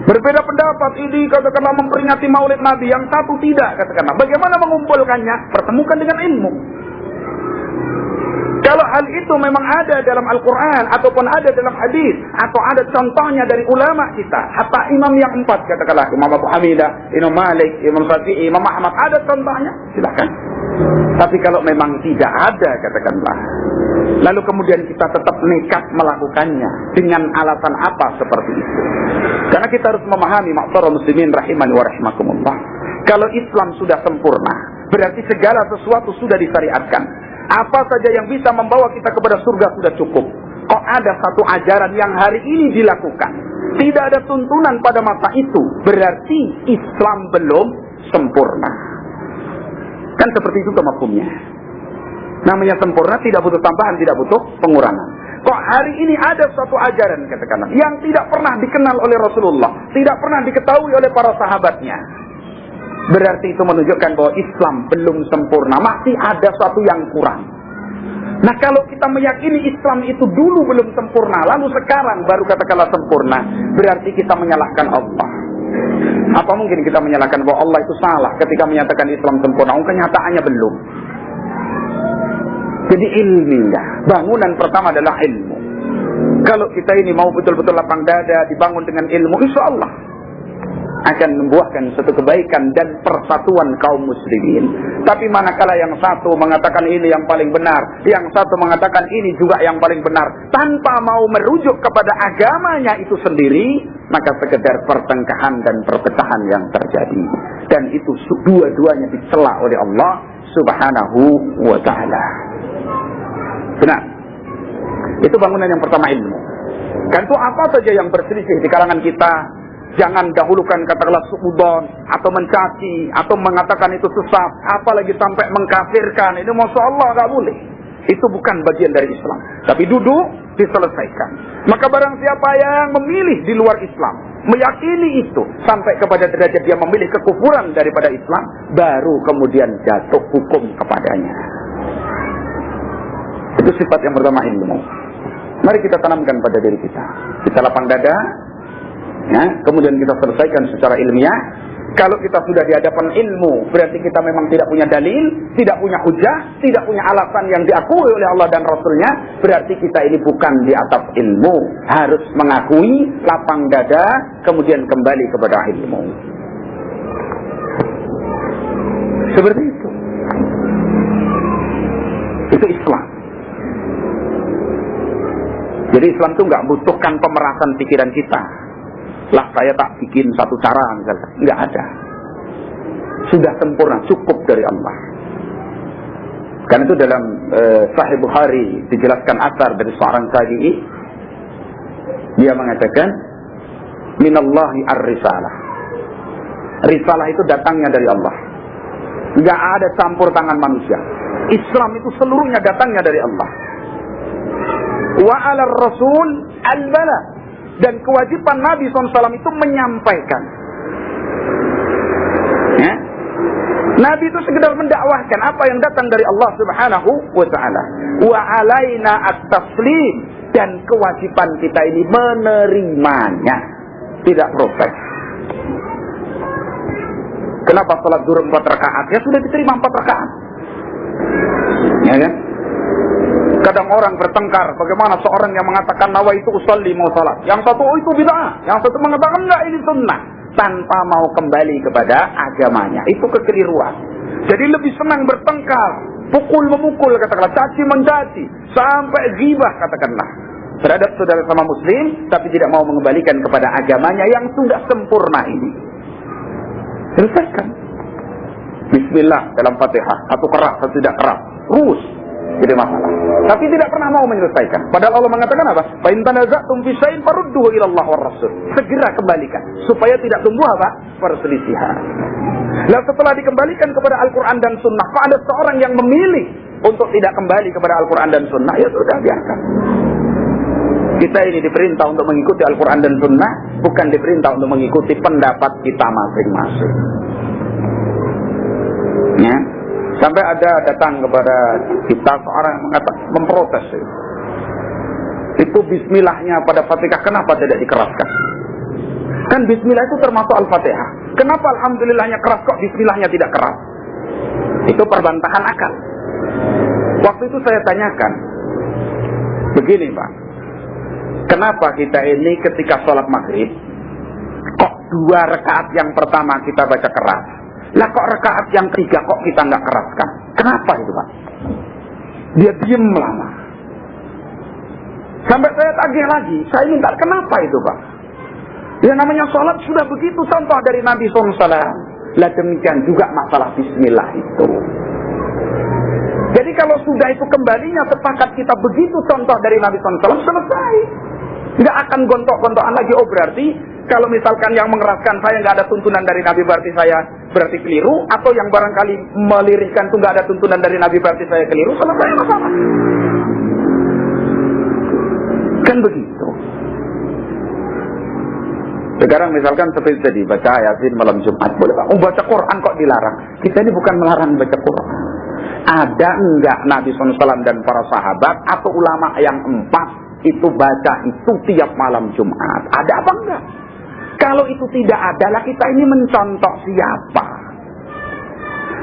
Berbeda pendapat, ini katakanlah memperingati Maulid Nabi, yang satu tidak, katakanlah. Bagaimana mengumpulkannya? Pertemukan dengan ilmu. Kalau hal itu memang ada dalam Al-Quran, ataupun ada dalam hadis, atau ada contohnya dari ulama kita, hatta imam yang 4, katakanlah Imam Abu Hamidah, Imam Malik, Imam Syafi'i, Imam Ahmad, ada contohnya, silakan. Tapi kalau memang tidak ada, katakanlah, lalu kemudian kita tetap nekat melakukannya, dengan alasan apa seperti itu? Karena kita harus memahami, ma'asyiral muslimin rahimani wa rahimakumullah, kalau Islam sudah sempurna, berarti segala sesuatu sudah disyariatkan. Apa saja yang bisa membawa kita kepada surga sudah cukup. Kok ada satu ajaran yang hari ini dilakukan, tidak ada tuntunan pada masa itu, berarti Islam belum sempurna. Kan seperti itu mafhumnya. Namanya sempurna tidak butuh tambahan, tidak butuh pengurangan. Kok hari ini ada suatu ajaran, katakanlah, yang tidak pernah dikenal oleh Rasulullah, tidak pernah diketahui oleh para sahabatnya, berarti itu menunjukkan bahwa Islam belum sempurna, masih ada suatu yang kurang. Nah, kalau kita meyakini Islam itu dulu belum sempurna, lalu sekarang baru katakanlah sempurna, berarti kita menyalahkan Allah. Apa mungkin kita menyalahkan bahwa Allah itu salah ketika menyatakan Islam sempurna? Kenyataannya belum. Jadi ilmiah, bangunan pertama adalah ilmu. Kalau kita ini mau betul-betul lapang dada, dibangun dengan ilmu, insya Allah akan membuahkan satu kebaikan dan persatuan kaum muslimin. Tapi manakala yang satu mengatakan ini yang paling benar, yang satu mengatakan ini juga yang paling benar, tanpa mau merujuk kepada agamanya itu sendiri, maka sekedar pertengkaran dan perpecahan yang terjadi. Dan itu dua-duanya dicela oleh Allah Subhanahu wa ta'ala. Benar. Itu bangunan yang pertama, ilmu. Kan itu apa saja yang berselisih di kalangan kita, jangan dahulukan katakanlah suudzon atau mencaci atau mengatakan itu sesat, apalagi sampai mengkafirkan. Ini masya Allah nggak boleh. Itu bukan bagian dari Islam. Tapi duduk diselesaikan. Maka barang siapa yang memilih di luar Islam, meyakini itu sampai kepada derajat dia memilih kekufuran daripada Islam, baru kemudian jatuh hukum kepadanya. Itu sifat yang pertama, ilmu. Mari kita tanamkan pada diri kita. Kita lapang dada, ya, kemudian kita selesaikan secara ilmiah. Kalau kita sudah di hadapan ilmu, berarti kita memang tidak punya dalil, tidak punya hujah, tidak punya alasan yang diakui oleh Allah dan Rasulnya. Berarti kita ini bukan di atas ilmu. Harus mengakui, lapang dada, kemudian kembali kepada ilmu. Seperti itu. Itu Islam. Jadi Islam itu nggak butuhkan pemerasan pikiran kita. Lah saya tak bikin satu cara misalnya. Nggak ada. Sudah sempurna, cukup dari Allah. Karena itu dalam Sahih Bukhari dijelaskan asar dari seorang tabi'i. Dia mengatakan, minallahi ar-risalah. Risalah itu datangnya dari Allah. Nggak ada campur tangan manusia. Islam itu seluruhnya datangnya dari Allah. Wa 'ala ar-rasul al-bala. Dan kewajiban Nabi SAW itu menyampaikan. Ya? Nabi itu sekedar mendakwahkan apa yang datang dari Allah Subhanahu wa ta'ala. Wa 'alaina at-taslim. Dan kewajiban kita ini menerimanya, tidak protes. Kenapa salat zuhur 4 rakaat? Ya sudah diterima 4 rakaat. Ya kan? Kadang orang bertengkar, bagaimana seorang yang mengatakan nawaitu usolli mau salat, yang satu itu bid'ah, yang satu mengatakan enggak ini sunnah, tanpa mau kembali kepada agamanya. Itu kekeliruan. Jadi lebih senang bertengkar, pukul memukul katakanlah, caci mencaci, sampai ghibah katakanlah, terhadap saudara sama muslim, tapi tidak mau mengembalikan kepada agamanya yang sudah sempurna ini. Selesaikan. Bismillah dalam Fatihah, satu keras, satu tidak keras, rumus. Jadi masalah. Tapi tidak pernah mau menyelesaikan. Padahal Allah mengatakan apa? Fa in tanaza'tum fi syai'in farudduhu ila Allah war Rasul. Segera kembalikan supaya tidak tumbuh apa? Perselisihan. Lalu setelah dikembalikan kepada Al-Qur'an dan Sunnah, kok ada seorang yang memilih untuk tidak kembali kepada Al-Qur'an dan Sunnah? Ya sudah, biarkan. Kita ini diperintah untuk mengikuti Al-Quran dan Sunnah, bukan diperintah untuk mengikuti pendapat kita masing-masing. Ya. Sampai ada datang kepada kita seorang yang memprotes. Itu bismillahnya pada Fatihah kenapa tidak dikeraskan? Kan bismillah itu termasuk Al-Fatihah. Kenapa alhamdulillahnya keras kok bismillahnya tidak keras? Itu perbantahan akal. Waktu itu saya tanyakan, begini Pak, kenapa kita ini ketika sholat maghrib, kok 2 rakaat yang pertama kita baca keras, lah kok rakaat yang ketiga kok kita nggak keraskan? Kenapa itu Pak? Dia diem lama. Sampai saya tagih lagi, saya minta kenapa itu Pak? Ya namanya sholat sudah begitu contoh dari Nabi SAW. Lah demikian juga masalah bismillah itu. Jadi kalau sudah itu kembalinya sepakat kita begitu contoh dari Nabi SAW, selesai. Nggak akan gontok-gontokan lagi. Oh berarti kalau misalkan yang mengeraskan saya nggak ada tuntunan dari Nabi berarti saya berarti keliru. Atau yang barangkali melirihkan itu nggak ada tuntunan dari Nabi berarti saya keliru. Selesai masalah. Kan begitu. Sekarang misalkan seperti tadi baca Yasin malam Jumat, boleh Pak? Oh baca Quran kok dilarang? Kita ini bukan melarang baca Quran. Ada enggak Nabi SAW dan para sahabat atau ulama yang 4 itu baca itu tiap malam Jumat? Ada apa enggak? Kalau itu tidak ada, lah kita ini mencontoh siapa?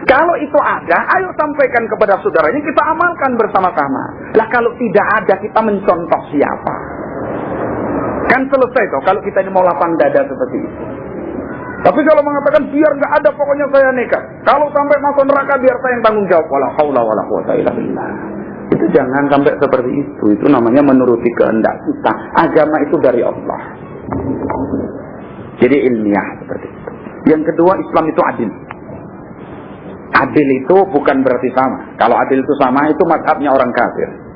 Kalau itu ada, ayo sampaikan kepada saudaranya, kita amalkan bersama-sama. Lah kalau tidak ada, kita mencontoh siapa? Kan selesai toh kalau kita ini mau lapang dada seperti itu. Tapi kalau mengatakan biar nggak ada pokoknya saya nekat. Kalau sampai masuk neraka biar saya yang tanggung jawab. Wala haula wala quwata illa billah. Itu jangan sampai seperti itu. Itu namanya menuruti kehendak kita. Agama itu dari Allah. Jadi ilmiah seperti itu. Yang kedua, Islam itu adil. Adil itu bukan berarti sama. Kalau adil itu sama, itu mazhabnya orang kafir.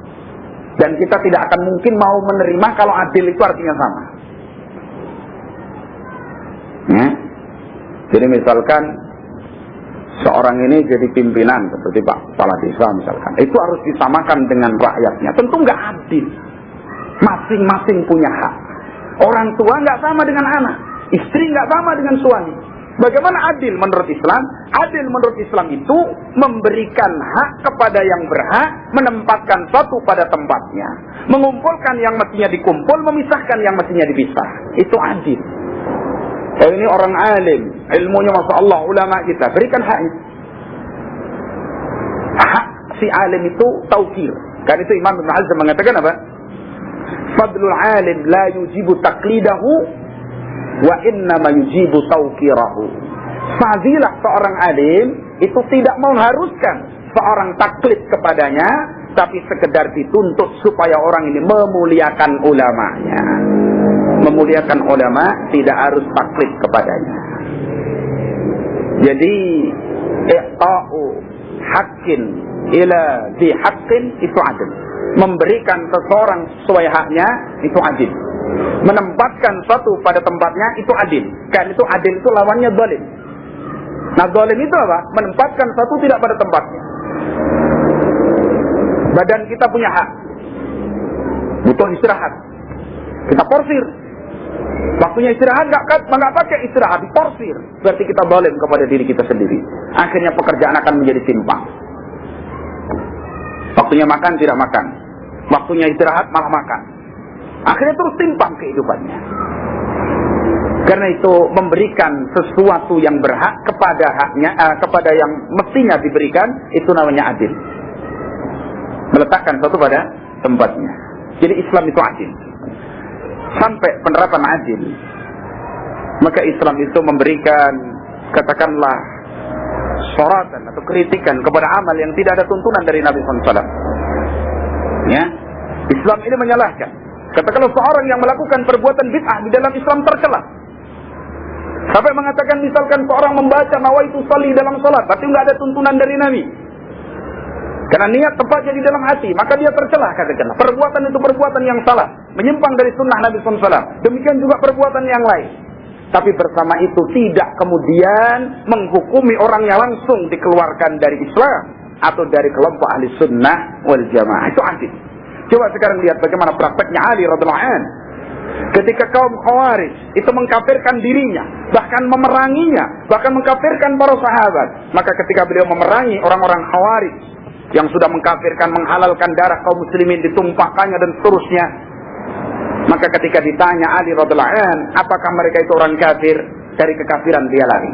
Dan kita tidak akan mungkin mau menerima kalau adil itu artinya sama. Ya? Jadi misalkan seorang ini jadi pimpinan seperti Pak Kepala Desa misalkan, itu harus disamakan dengan rakyatnya. Tentu nggak adil. Masing-masing punya hak. Orang tua nggak sama dengan anak, istri nggak sama dengan suami. Bagaimana adil menurut Islam? Adil menurut Islam itu memberikan hak kepada yang berhak, menempatkan satu pada tempatnya, mengumpulkan yang mestinya dikumpul, memisahkan yang mestinya dipisah. Itu adil. Oh ini orang alim, ilmunya Masya Allah, ulama kita, berikan haknya. Hak si alim itu tauqir. Kan itu Imam Ibn Hazm mengatakan apa? Fadlul alim la yujibu taqlidahu wa innama yujibu tauqirahu. Fadilah seorang alim itu tidak mengharuskan seorang taklid kepadanya, tapi sekedar dituntut supaya orang ini memuliakan ulamanya. Memuliakan ulama tidak harus taklid kepadanya. Jadi i'ta'u haqqin ila di haqqin itu adil. Memberikan seseorang sesuai haknya itu adil. Menempatkan satu pada tempatnya itu adil. Kan itu adil itu lawannya zalim. Nah zalim itu apa? Menempatkan satu tidak pada tempatnya. Badan kita punya hak, butuh istirahat, kita porsir. Waktunya istirahat nggak pakai istirahat, diporsir. Berarti kita zalim kepada diri kita sendiri. Akhirnya pekerjaan akan menjadi timpang. Waktunya makan tidak makan, waktunya istirahat malah makan. Akhirnya terus timpang kehidupannya. Karena itu memberikan sesuatu yang berhak kepada haknya, kepada yang mestinya diberikan, itu namanya adil. Meletakkan satu pada tempatnya. Jadi Islam itu adil. Sampai penerapan adil, maka Islam itu memberikan, katakanlah, soratan atau kritikan kepada amal yang tidak ada tuntunan dari Nabi SAW. Ya, Islam ini menyalahkan. Katakanlah seorang yang melakukan perbuatan bid'ah di dalam Islam tercela. Sampai mengatakan misalkan seorang membaca nawaitu sholli dalam salat, berarti nggak ada tuntunan dari Nabi. Karena niat tepatnya di dalam hati, maka dia tercela katakanlah. Perbuatan itu perbuatan yang salah, menyimpang dari sunnah Nabi SAW. Demikian juga perbuatan yang lain. Tapi bersama itu tidak kemudian menghukumi orangnya langsung dikeluarkan dari Islam atau dari kelompok ahli sunnah wal jamaah. Itu adil. Coba sekarang lihat bagaimana prakteknya Ali radhiyallahu anhu. Ketika kaum Khawarij itu mengkafirkan dirinya, bahkan memeranginya, bahkan mengkafirkan para sahabat, maka ketika beliau memerangi orang-orang Khawarij yang sudah mengkafirkan, menghalalkan darah kaum muslimin, ditumpahkannya dan seterusnya, Maka ketika ditanya Ali radhiyallahu anhu, apakah mereka itu orang kafir? Dari kekafiran dia lari.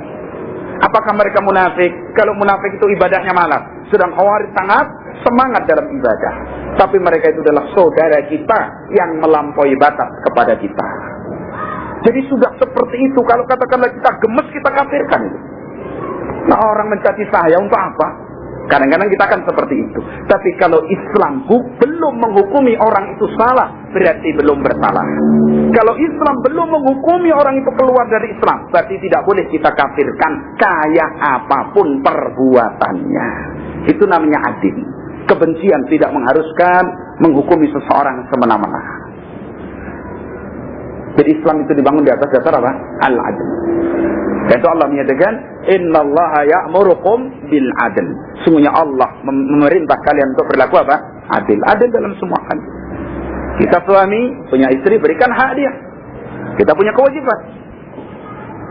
Apakah mereka munafik? Kalau munafik itu ibadahnya malas. Sedang Khawarij sangat semangat dalam ibadah. Tapi mereka itu adalah saudara kita yang melampaui batas kepada kita. Jadi sudah seperti itu. Kalau katakanlah kita gemes, kita kafirkan itu. Nah, orang mencaci saya untuk apa? Kadang-kadang kita akan seperti itu. Tapi kalau Islam belum menghukumi orang itu salah, berarti belum bersalah. Kalau Islam belum menghukumi orang itu keluar dari Islam, berarti tidak boleh kita kafirkan kayak apapun perbuatannya. Itu namanya adil. Kebencian tidak mengharuskan menghukumi seseorang semena-mena. Jadi Islam itu dibangun di atas dasar apa? Al-adl. Dan itu Allah menyatakan, innallaha ya'murukum bil adl. Sungguhnya Allah memerintah kalian untuk berlaku apa? Adil. Adil dalam semua hal. Kita suami punya istri, berikan hak dia. Kita punya kewajiban.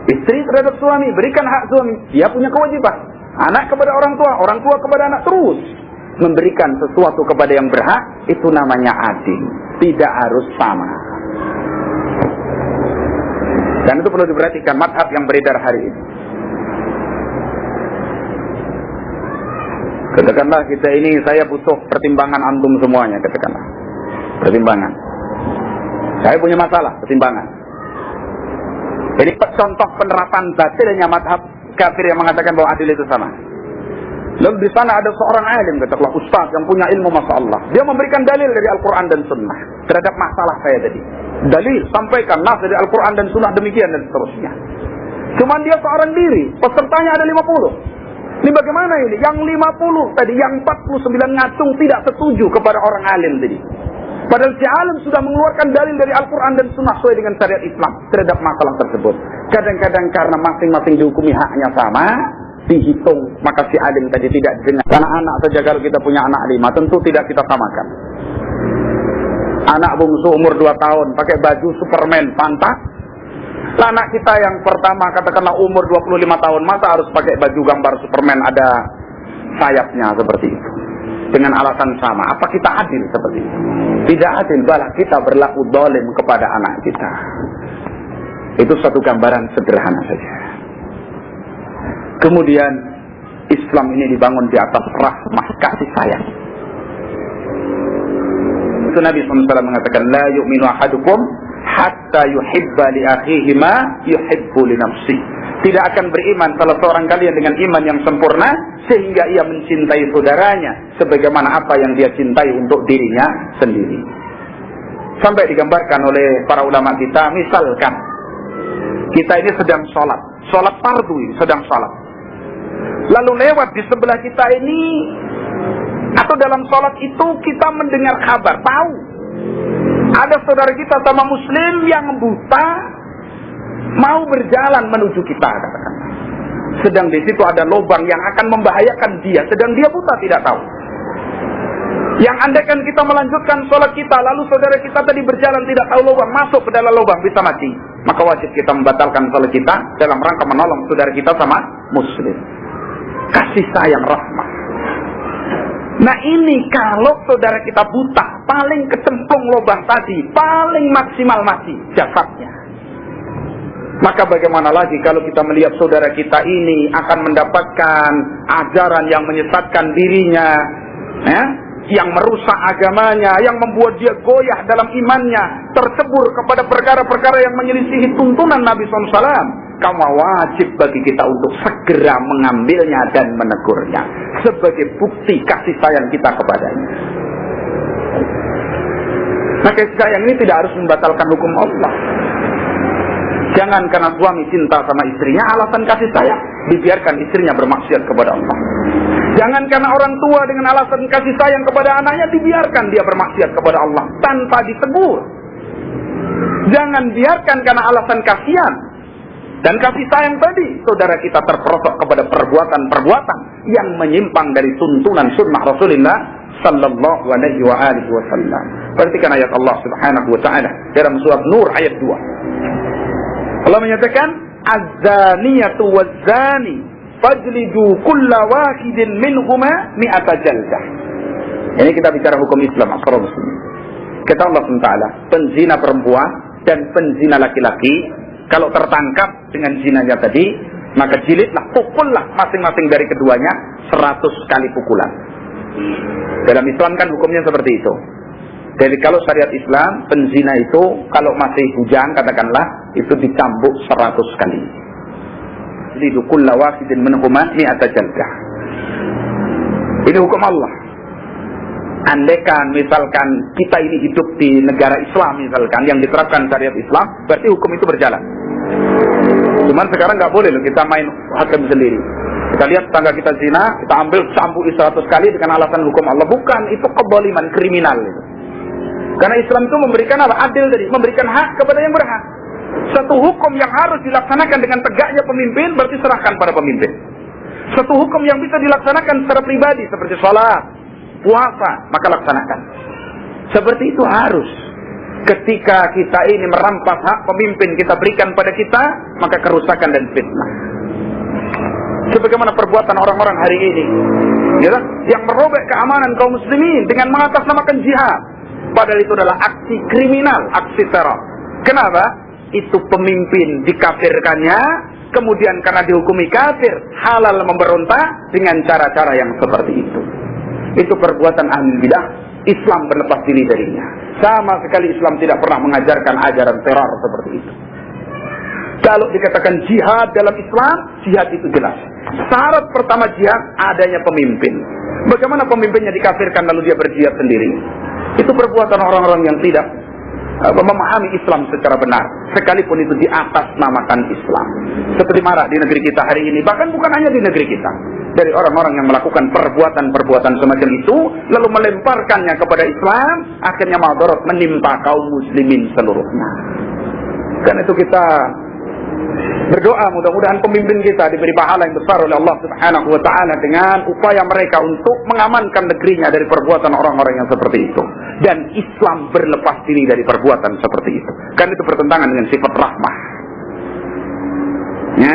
Istri terhadap suami, berikan hak suami. Dia punya kewajiban. Anak kepada orang tua kepada anak, terus memberikan sesuatu kepada yang berhak. Itu namanya adil. Tidak harus sama. Dan itu perlu diperhatikan madhab yang beredar hari ini. Katakanlah kita ini, saya butuh pertimbangan antum semuanya, katakanlah. Pertimbangan. Saya punya masalah, pertimbangan. Ini contoh penerapan batilnya madhab kafir yang mengatakan bahwa adil itu sama. Lalu di sana ada seorang alim, katakanlah ustaz yang punya ilmu Masya Allah. Dia memberikan dalil dari Al-Quran dan Sunnah terhadap masalah saya tadi. Dalil, sampaikan nas dari Al-Quran dan Sunnah demikian dan seterusnya. Cuman dia seorang diri, pesertanya ada 50. Ini bagaimana ini? Yang 50 tadi, yang 49 ngacung tidak setuju kepada orang alim tadi. Padahal si alim sudah mengeluarkan dalil dari Al-Quran dan Sunnah sesuai dengan syariat Islam terhadap masalah tersebut. Kadang-kadang karena masing-masing dihukumi haknya sama, dihitung, maka si alim tadi tidak didengar. Karena anak saja, kalau kita punya anak 5, tentu tidak kita samakan. Anak bungsu umur 2 tahun pakai baju Superman, pantas. Anak kita yang pertama katakanlah umur 25 tahun, masa harus pakai baju gambar Superman ada sayapnya seperti itu dengan alasan sama? Apa kita adil seperti itu? Tidak adil, malah kita berlaku zalim kepada anak kita. Itu satu gambaran sederhana saja. Kemudian Islam ini dibangun di atas rahmah, kasih sayang. Itu Nabi SAW mengatakan, la yu'minu ahadukum hatta yuhibba li akhihi ma yuhibbu li nafsi. Tidak akan beriman salah seorang kalian dengan iman yang sempurna sehingga ia mencintai saudaranya sebagaimana apa yang dia cintai untuk dirinya sendiri. Sampai digambarkan oleh para ulama kita, misalkan kita ini sedang sholat fardu, sedang sholat. Lalu lewat di sebelah kita ini, atau dalam sholat itu kita mendengar kabar, tahu ada saudara kita sama muslim yang buta mau berjalan menuju kita, katakan. Sedang di situ ada lubang yang akan membahayakan dia, sedang dia buta tidak tahu. Yang andaikan kita melanjutkan sholat kita, lalu saudara kita tadi berjalan tidak tahu lubang, masuk ke dalam lubang, bisa mati. Maka wajib kita membatalkan sholat kita dalam rangka menolong saudara kita sama muslim. Kasih sayang, rahmah. Nah ini kalau saudara kita buta, paling kecemplung lubang tadi, paling maksimal mati jasadnya. Maka bagaimana lagi kalau kita melihat saudara kita ini akan mendapatkan ajaran yang menyesatkan dirinya, ya? Yang merusak agamanya, yang membuat dia goyah dalam imannya, tercebur kepada perkara-perkara yang menyelisihi tuntunan Nabi SAW. Kamu wajib bagi kita untuk segera mengambilnya dan menegurnya sebagai bukti kasih sayang kita kepadanya. Nah, kasih sayang ini tidak harus membatalkan hukum Allah. Jangan karena suami cinta sama istrinya, alasan kasih sayang dibiarkan istrinya bermaksiat kepada Allah. Jangan karena orang tua dengan alasan kasih sayang kepada anaknya dibiarkan dia bermaksiat kepada Allah tanpa ditegur. Jangan biarkan karena alasan kasihan dan kasih sayang tadi saudara kita terperosok kepada perbuatan-perbuatan yang menyimpang dari tuntunan sunnah Rasulullah sallallahu alaihi wasallam. Perhatikan ayat Allah Subhanahu wa taala dalam surat Nur ayat 2. Allah menyatakan az-zaniyatu waz-zani fajlidu kulla wahidin minhuma mi'ata jaldah. Ini kita bicara hukum Islam, asal muslim. Kata Allah SWT, penzina perempuan dan penzina laki-laki, kalau tertangkap dengan zinanya tadi, maka jilidlah, pukullah masing-masing dari keduanya 100 kali pukulan. Dalam Islam kan hukumnya seperti itu. Jadi kalau syariat Islam, penzina itu kalau masih bujang, katakanlah, itu dicambuk 100 kali. Lidu kulla wahidin minhuma mi'ata jaldah. Ini hukum Allah. Andaikan misalkan kita ini hidup di negara Islam misalkan, yang diterapkan syariat Islam, berarti hukum itu berjalan. Cuman sekarang nggak boleh loh kita main hakim sendiri. Kita lihat tangga kita zina, kita ambil cambuk 100 kali dengan alasan hukum Allah. Bukan, itu kezaliman, kriminal itu. Karena Islam itu memberikan apa? Adil tadi, memberikan hak kepada yang berhak. Satu hukum yang harus dilaksanakan dengan tegaknya pemimpin, berarti serahkan pada pemimpin. Satu hukum yang bisa dilaksanakan secara pribadi, seperti sholat, puasa, maka laksanakan. Seperti itu harus. Ketika kita ini merampas hak pemimpin kita berikan pada kita, maka kerusakan dan fitnah. Sebagaimana perbuatan orang-orang hari ini, ya, yang merobek keamanan kaum muslimin dengan mengatasnamakan jihad. Padahal itu adalah aksi kriminal, aksi teror. Kenapa? Itu pemimpin dikafirkannya, kemudian karena dihukumi kafir, halal memberontak dengan cara-cara yang seperti itu. Itu perbuatan ahli bidah, Islam berlepas diri darinya. Sama sekali Islam tidak pernah mengajarkan ajaran teror seperti itu. Kalau dikatakan jihad dalam Islam, jihad itu jelas. Syarat pertama jihad, adanya pemimpin. Bagaimana pemimpinnya dikafirkan lalu dia berjihad sendiri? Itu perbuatan orang-orang yang tidak memahami Islam secara benar, sekalipun itu di atas namakan Islam. Seperti marak di negeri kita hari ini, bahkan bukan hanya di negeri kita, dari orang-orang yang melakukan perbuatan-perbuatan semacam itu, lalu melemparkannya kepada Islam, akhirnya madarat menimpa kaum muslimin seluruhnya. Karena itu kita berdoa mudah-mudahan pemimpin kita diberi pahala yang besar oleh Allah Subhanahu wa taala dengan upaya mereka untuk mengamankan negerinya dari perbuatan orang-orang yang seperti itu, dan Islam berlepas diri dari perbuatan seperti itu. Kan itu bertentangan dengan sifat rahmah. Ya.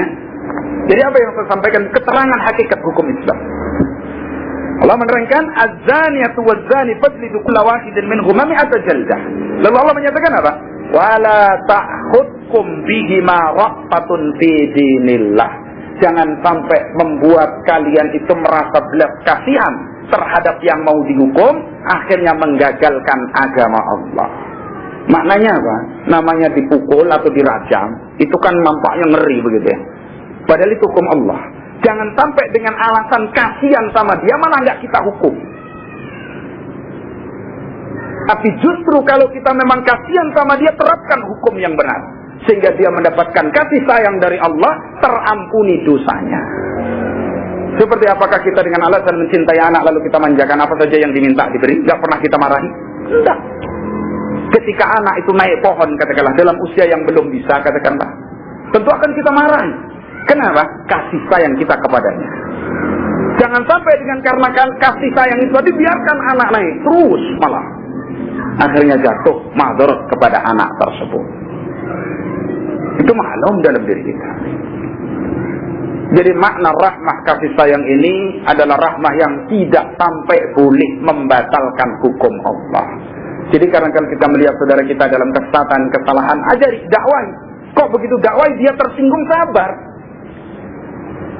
Jadi apa yang saya sampaikan, keterangan hakikat hukum Islam. Allah menerangkan az-zaniyatu waz-zani fajlidu kulla wahidin minhuma mi'ata jaldah. Lalu Allah menyatakan apa? Wala ta'khudkum bihima ra'fatun fi dinillah. Jangan sampai membuat kalian itu merasa belas kasihan terhadap yang mau dihukum, akhirnya menggagalkan agama Allah. Maknanya apa? Namanya dipukul atau dirajam, itu kan nampaknya ngeri begitu ya. Padahal itu hukum Allah. Jangan sampai dengan alasan kasihan sama dia malah nggak kita hukum. Tapi justru kalau kita memang kasihan sama dia, terapkan hukum yang benar, sehingga dia mendapatkan kasih sayang dari Allah, terampuni dosanya. Seperti apakah kita dengan alasan mencintai anak lalu kita manjakan apa saja yang diminta diberi? Nggak pernah kita marahi? Tidak. Ketika anak itu naik pohon, katakanlah dalam usia yang belum bisa, katakanlah, tentu akan kita marahi. Kenapa? Kasih sayang kita kepadanya. Jangan sampai dengan karena kasih sayang itu dibiarkan anak naik terus, malah akhirnya jatuh madarat kepada anak tersebut. Itu maklum dalam diri kita. Jadi makna rahmah kasih sayang ini adalah rahmah yang tidak sampai boleh membatalkan hukum Allah. Jadi karena kalau kita melihat saudara kita dalam kesesatan, kesalahan, ajari, dakwah. Kok begitu dakwah dia tersinggung, sabar.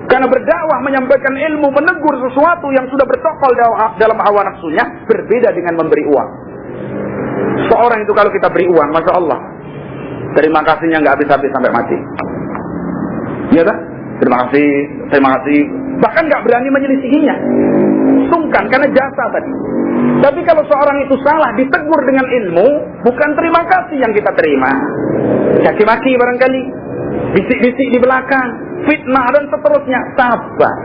Karena berdakwah, menyampaikan ilmu, menegur sesuatu yang sudah bertokol dalam hawa nafsunya, berbeda dengan memberi uang. Seorang itu kalau kita beri uang, Masya Allah, terima kasihnya nggak habis-habis sampai mati. Iya tak? Terima kasih. Bahkan nggak berani menyelisihinya. Sungkan karena jasa tadi. Tapi kalau seorang itu salah, ditegur dengan ilmu, bukan terima kasih yang kita terima. Caci-maki barangkali, bisik-bisik di belakang, fitnah dan seterusnya, sabar.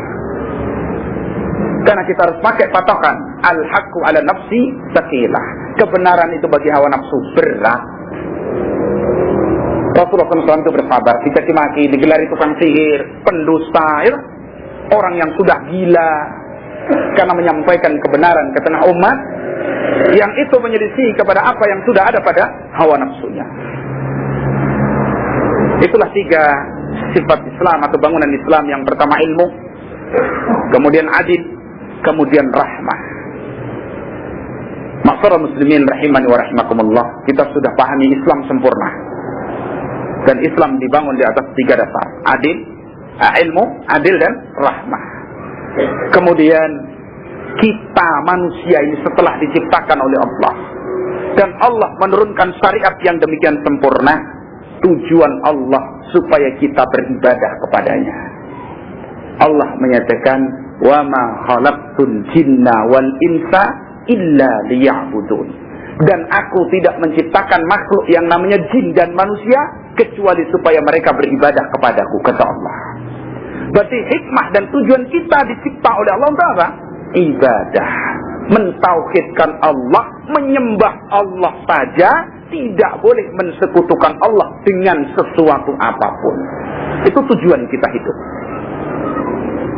Karena kita harus pakai patokan al-haqqu ala nafsi saqilah. Kebenaran itu bagi hawa nafsu berat. Rasulullah SAW itu bersabar, dicaci maki, digelari tukang sihir, pendusta, ya? Orang yang sudah gila karena menyampaikan kebenaran ke tengah umat, yang itu menyelisih kepada apa yang sudah ada pada hawa nafsunya. Itulah 3 sifat Islam atau bangunan Islam. Yang pertama ilmu, kemudian adil, kemudian rahmah. Ma'asyiral muslimin rahimani wa rahimakumullah, kita sudah pahami Islam sempurna. Dan Islam dibangun di atas 3 dasar. Adil, ilmu, adil dan rahmah. Kemudian kita manusia ini setelah diciptakan oleh Allah dan Allah menurunkan syariat yang demikian sempurna, tujuan Allah supaya kita beribadah kepadanya. Allah menyatakan, wa ma khalaqtul jinna wal insa illa liya'budun. Dan aku tidak menciptakan makhluk yang namanya jin dan manusia kecuali supaya mereka beribadah kepadaku, kata Allah. Berarti hikmah dan tujuan kita dicipta oleh Allah untuk apa? Ibadah. Mentauhidkan Allah, menyembah Allah saja, tidak boleh mensekutukan Allah dengan sesuatu apapun. Itu tujuan kita hidup.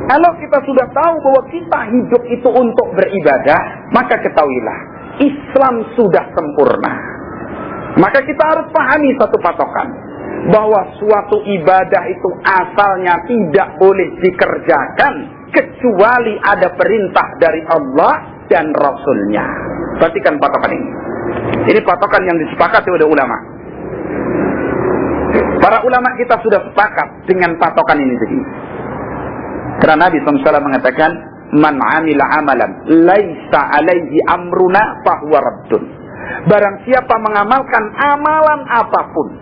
Kalau kita sudah tahu bahwa kita hidup itu untuk beribadah, maka ketahuilah, Islam sudah sempurna. Maka kita harus pahami satu patokan, bahwa suatu ibadah itu asalnya tidak boleh dikerjakan kecuali ada perintah dari Allah dan Rasulnya. Perhatikan patokan ini. Ini patokan yang disepakati oleh ulama. Para ulama kita sudah sepakat dengan patokan ini tadi. Karena Nabi SAW mengatakan, man amila amalan laisa alaihi amruna fahuwa raddun. Barang siapa mengamalkan amalan apapun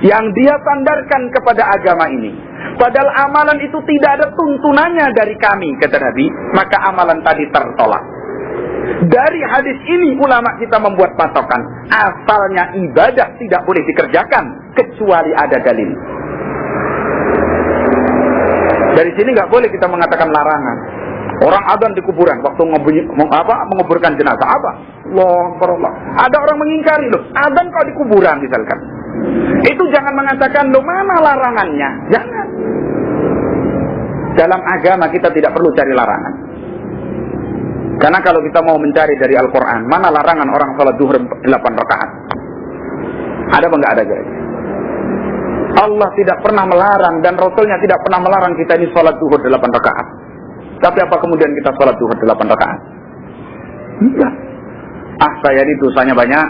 yang dia sandarkan kepada agama ini, padahal amalan itu tidak ada tuntunannya dari kami, kata Nabi, maka amalan tadi tertolak. Dari hadis ini ulama kita membuat patokan, asalnya ibadah tidak boleh dikerjakan kecuali ada dalil. Dari sini nggak boleh kita mengatakan larangan. Orang adzan di kuburan waktu menguburkan jenazah, apa? Allah. Ada orang mengingkari, loh, adzan kok di kuburan misalkan. Itu jangan mengatakan, loh mana larangannya. Jangan. Dalam agama kita tidak perlu cari larangan. Karena kalau kita mau mencari dari Al-Quran, mana larangan orang sholat zuhur 8 rakaat? Ada apa nggak ada, guys? Allah tidak pernah melarang dan Rasulnya tidak pernah melarang kita ini sholat zuhur 8 rakaat. Tapi apa kemudian kita sholat zuhur 8 rakaat? Enggak. Saya ini dosanya banyak.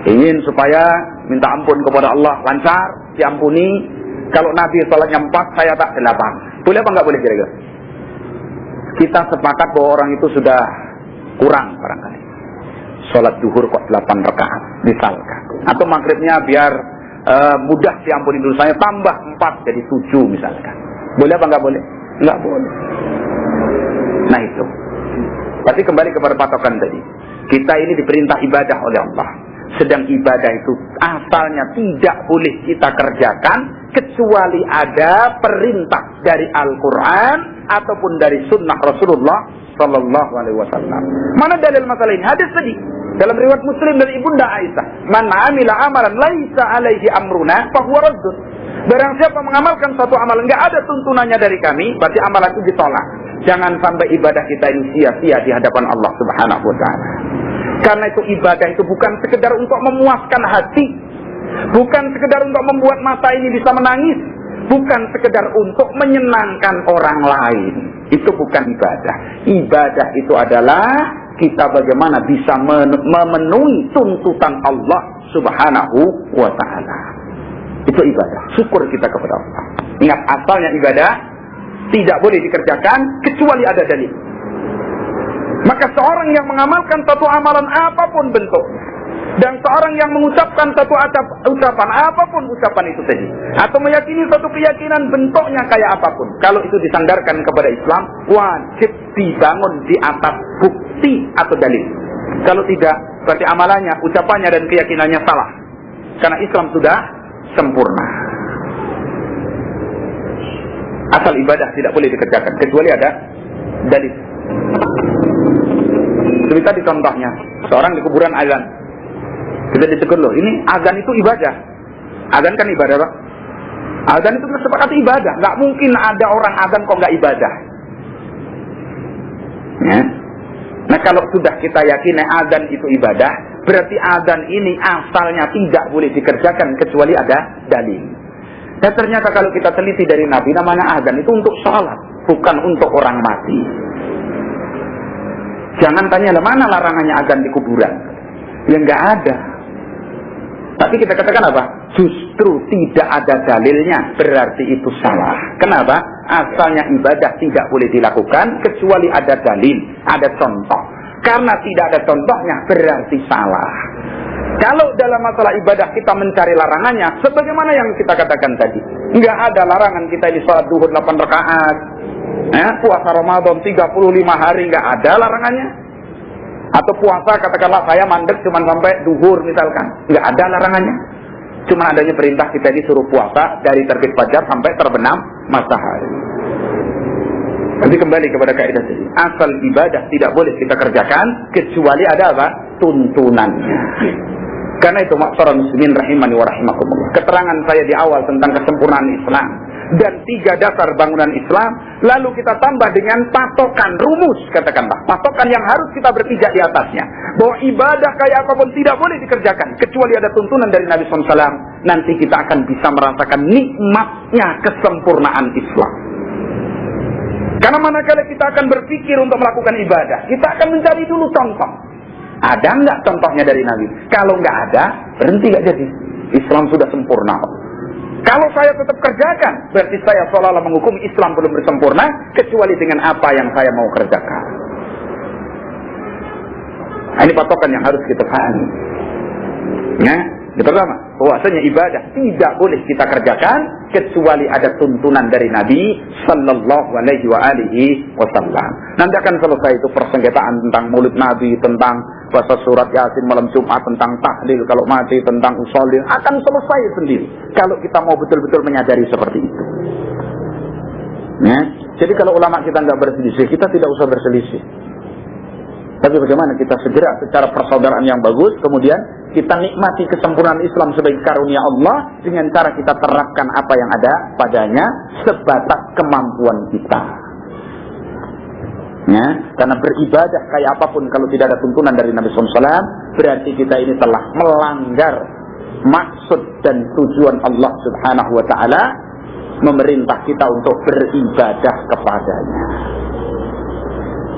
Ingin supaya minta ampun kepada Allah lancar, diampuni. Kalau Nabi sholatnya 4, saya tak 8. Boleh apa nggak boleh kira-kira? Kita sepakat bahwa orang itu sudah kurang barangkali. Sholat zuhur kok 8 rakaat misalkan. Atau maghribnya biar mudah diampuni dosanya, tambah 4 jadi 7 misalkan. Boleh apa nggak boleh? Nggak boleh. Nah itu. Tapi kembali kepada patokan tadi. Kita ini diperintah ibadah oleh Allah. Sedang ibadah itu asalnya tidak boleh kita kerjakan kecuali ada perintah dari Al-Quran ataupun dari sunnah Rasulullah Sallallahu Alaihi Wasallam. Mana dalil masalah ini? Hadis tadi dalam riwayat Muslim dari Ibunda Aisyah, man amila amalan laisa alaihi amruna fahuwa raddun. Barang siapa mengamalkan suatu amalan enggak ada tuntunannya dari kami, berarti amalan itu ditolak. Jangan sampai ibadah kita ini sia-sia di hadapan Allah Subhanahu wa taala. Karena itu ibadah itu bukan sekedar untuk memuaskan hati, bukan sekedar untuk membuat mata ini bisa menangis, bukan sekedar untuk menyenangkan orang lain. Itu bukan ibadah. Ibadah itu adalah kita bagaimana bisa memenuhi tuntutan Allah Subhanahu wa ta'ala. Itu ibadah. Syukur kita kepada Allah. Ingat, asalnya ibadah tidak boleh dikerjakan kecuali ada dalil. Maka seorang yang mengamalkan satu amalan apapun bentuknya, dan seorang yang mengucapkan satu ucapan apapun ucapan itu tadi, atau meyakini satu keyakinan bentuknya kayak apapun, kalau itu disandarkan kepada Islam, wajib dibangun di atas bukti atau dalil. Kalau tidak, berarti amalannya, ucapannya dan keyakinannya salah. Karena Islam sudah sempurna. Asal ibadah tidak boleh dikerjakan kecuali ada dalil. Seperti tadi contohnya, seorang di kuburan azan. Kita ditegur, loh, ini azan itu ibadah. Azan kan ibadah, Pak. Azan itu sepakati ibadah. Nggak mungkin ada orang azan kok nggak ibadah. Ya. Nah kalau sudah kita yakini azan itu ibadah, berarti azan ini asalnya tidak boleh dikerjakan kecuali ada dalil. Dan ternyata kalau kita teliti dari Nabi, namanya azan itu untuk sholat, bukan untuk orang mati. Jangan tanya mana larangannya azan di kuburan. Ya nggak ada. Tapi kita katakan apa? Justru tidak ada dalilnya, berarti itu salah. Kenapa? Asalnya ibadah tidak boleh dilakukan kecuali ada dalil, ada contoh. Karena tidak ada contohnya berarti salah. Kalau dalam masalah ibadah kita mencari larangannya, sebagaimana yang kita katakan tadi, nggak ada larangan kita di sholat duhur 8 rakaat, puasa Ramadan 35 hari, nggak ada larangannya. Atau puasa katakanlah saya mandek cuma sampai duhur misalkan, nggak ada larangannya. Cuma adanya perintah kita disuruh puasa dari terbit fajar sampai terbenam matahari. Nanti kembali kepada kaidah tadi. Asal ibadah tidak boleh kita kerjakan kecuali ada apa? Tuntunannya. Karena itu ma'asyiral muslimin rahimani wa rahimakumullah. Keterangan saya di awal tentang kesempurnaan Islam dan 3 dasar bangunan Islam, lalu kita tambah dengan patokan, rumus katakanlah, patokan yang harus kita berpijak di atasnya, bahwa ibadah kayak apapun tidak boleh dikerjakan kecuali ada tuntunan dari Nabi SAW. Nanti kita akan bisa merasakan nikmatnya kesempurnaan Islam. Karena manakala kita akan berpikir untuk melakukan ibadah, kita akan mencari dulu contoh. Ada nggak contohnya dari Nabi? Kalau nggak ada, berhenti nggak jadi. Islam sudah sempurna. Kalau saya tetap kerjakan, berarti saya seolah-olah menghukum Islam belum bersempurna, kecuali dengan apa yang saya mau kerjakan. Nah, ini patokan yang harus kita pahami. Ya, yang pertama, bahwasanya ibadah tidak boleh kita kerjakan kecuali ada tuntunan dari Nabi Sallallahu Alaihi Wasallam. Nanti akan selesai itu persengketaan tentang Maulid Nabi, tentang baca surat Yasin malam Jumat, tentang tahlil kalau mati, tentang usolin, akan selesai sendiri kalau kita mau betul-betul menyadari seperti itu. Ya, jadi kalau ulama kita nggak berselisih, kita tidak usah berselisih. Tapi bagaimana kita segera secara persaudaraan yang bagus, kemudian kita nikmati kesempurnaan Islam sebagai karunia Allah dengan cara kita terapkan apa yang ada padanya sebatas kemampuan kita. Ya, karena beribadah kayak apapun kalau tidak ada tuntunan dari Nabi SAW, berarti kita ini telah melanggar maksud dan tujuan Allah Subhanahu Wa Taala memerintah kita untuk beribadah kepadanya.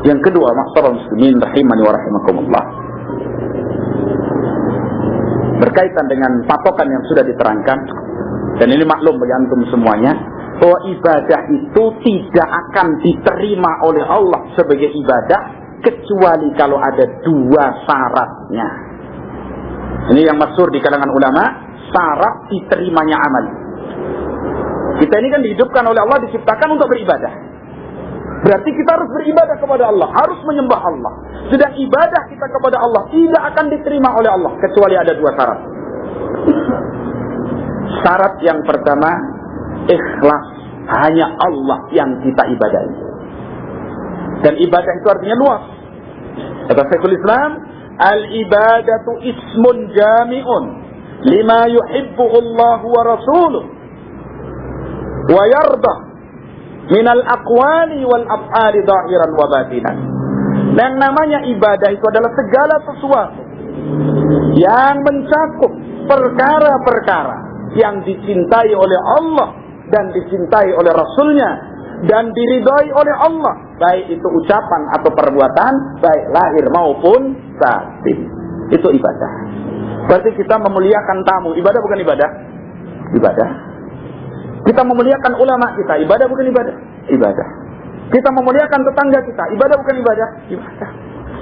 Yang kedua, ma'asyiral muslimin rahimani wa rahimakumullah, berkaitan dengan patokan yang sudah diterangkan, dan ini maklum bagi antum semuanya, bahwa ibadah itu tidak akan diterima oleh Allah sebagai ibadah kecuali kalau ada 2 syaratnya. Ini yang masyhur di kalangan ulama, syarat diterimanya amal. Kita ini kan dihidupkan oleh Allah, diciptakan untuk beribadah. Berarti kita harus beribadah kepada Allah, harus menyembah Allah. Sedang ibadah kita kepada Allah tidak akan diterima oleh Allah kecuali ada 2 syarat. Syarat yang pertama, ikhlas, hanya Allah yang kita ibadahi. Dan ibadah itu artinya luas. Kata Syekhul Islam, al-ibadatu ismun jami'un lima yuhibbuhu Allah wa rasuluh wa yardah minal aqwali wal af'ali zahiran wa batinan. Yang namanya ibadah itu adalah segala sesuatu yang mencakup perkara-perkara yang dicintai oleh Allah dan dicintai oleh Rasulnya dan diridhai oleh Allah, baik itu ucapan atau perbuatan, baik lahir maupun batin. Itu ibadah. Berarti kita memuliakan tamu, ibadah bukan ibadah? Ibadah. Kita memuliakan ulama kita, ibadah bukan ibadah? Ibadah. Kita memuliakan tetangga kita, ibadah bukan ibadah? Ibadah.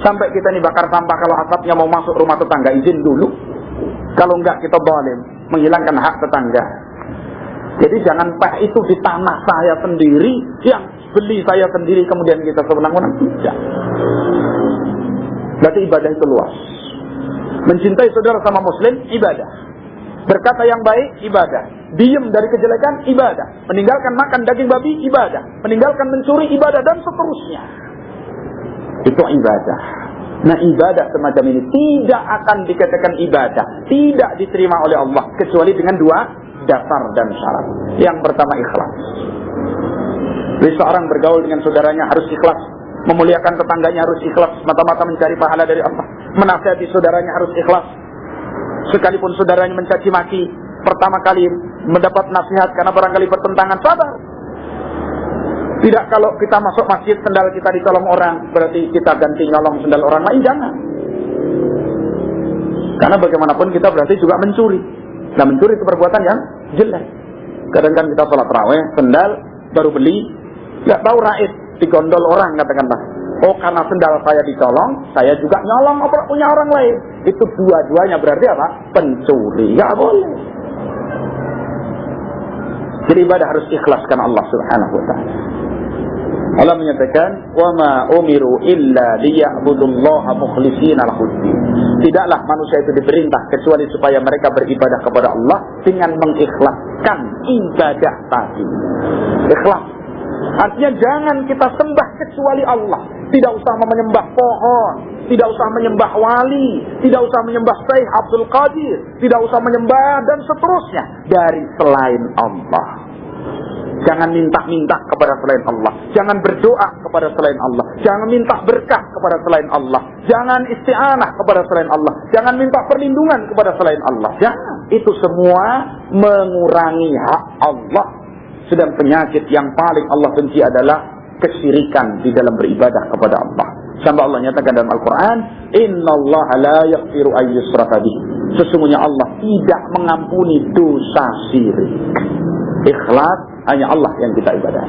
Sampai kita ini bakar sampah, kalau asapnya mau masuk rumah tetangga, izin dulu. Kalau enggak, kita zalim, menghilangkan hak tetangga. Jadi jangan itu di tanah saya sendiri, yang beli saya sendiri, kemudian kita sewenang-wenang. Tidak. Berarti ibadah itu luas. Mencintai saudara sama muslim, ibadah. Berkata yang baik, ibadah. Diem dari kejelekan, ibadah. Meninggalkan makan daging babi, ibadah. Meninggalkan mencuri, ibadah, dan seterusnya. Itu ibadah. Nah, ibadah semacam ini tidak akan dikatakan ibadah, tidak diterima oleh Allah kecuali dengan 2 dasar dan syarat. Yang pertama, ikhlas. Jadi seorang bergaul dengan saudaranya harus ikhlas, memuliakan tetangganya harus ikhlas, mata-mata mencari pahala dari Allah, menasihati saudaranya harus ikhlas. Sekalipun saudaranya mencaci maki, pertama kali mendapat nasihat karena barangkali pertentangan, sabar. Tidak kalau kita masuk masjid sendal kita dicolong orang, berarti kita ganti nyolong sendal orang lain, jangan. Karena bagaimanapun kita berarti juga mencuri. Nah, mencuri itu perbuatan yang jelek. Kadang kan kita sholat tarawih, sendal baru beli, nggak tahu raid, digondol orang katakanlah. Oh, karena sendal saya dicolong, saya juga nyolong punya orang lain. Itu dua-duanya berarti apa? Pencuri. Nggak boleh. Jadi ibadah harus ikhlaskan Allah Subhanahu wa ta'ala. Allah menyatakan, "Wa ma umiru illa liya'budullaha mukhlishina lahuddin." Tidaklah manusia itu diperintah kecuali supaya mereka beribadah kepada Allah dengan mengikhlaskan ibadah tadi. Ikhlas. Artinya jangan kita sembah kecuali Allah. Tidak usah menyembah pohon, tidak usah menyembah wali, tidak usah menyembah Syekh Abdul Qadir, tidak usah menyembah dan seterusnya dari selain Allah. Jangan minta-minta kepada selain Allah. Jangan berdoa kepada selain Allah. Jangan minta berkah kepada selain Allah. Jangan isti'anah kepada selain Allah. Jangan minta perlindungan kepada selain Allah. Jangan. Itu semua mengurangi hak Allah. Sedang penyakit yang paling Allah benci adalah kesyirikan di dalam beribadah kepada Allah. Sampai Allah nyatakan dalam Al-Quran, "Innallaha la yaghfiru an yushraka bihi." Sesungguhnya Allah tidak mengampuni dosa syirik. Ikhlas, hanya Allah yang kita ibadah.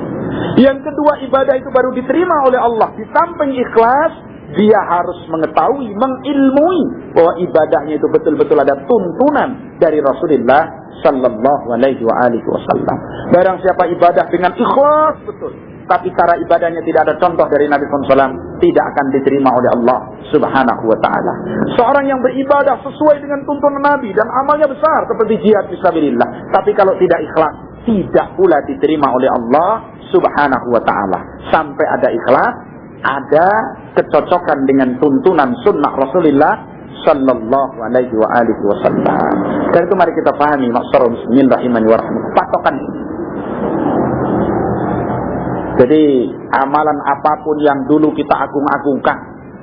Yang kedua, ibadah itu baru diterima oleh Allah. Di samping ikhlas, dia harus mengetahui, mengilmui bahwa ibadahnya itu betul-betul ada tuntunan dari Rasulullah Sallallahu Alaihi Wasallam. Barang siapa ibadah dengan ikhlas betul, tapi cara ibadahnya tidak ada contoh dari Nabi SAW, tidak akan diterima oleh Allah Subhanahu wa ta'ala. Seorang yang beribadah sesuai dengan tuntunan Nabi dan amalnya besar seperti jihad fisabilillah, tapi kalau tidak ikhlas, tidak pula diterima oleh Allah Subhanahu wa ta'ala. Sampai ada ikhlas, ada kecocokan dengan tuntunan sunnah Rasulullah Sallallahu Alaihi Wasallam. Karena itu mari kita pahami, ma'asyiral muslimin rahimani wa rahimakumullah, patokan ini. Jadi amalan apapun yang dulu kita agung-agungkan,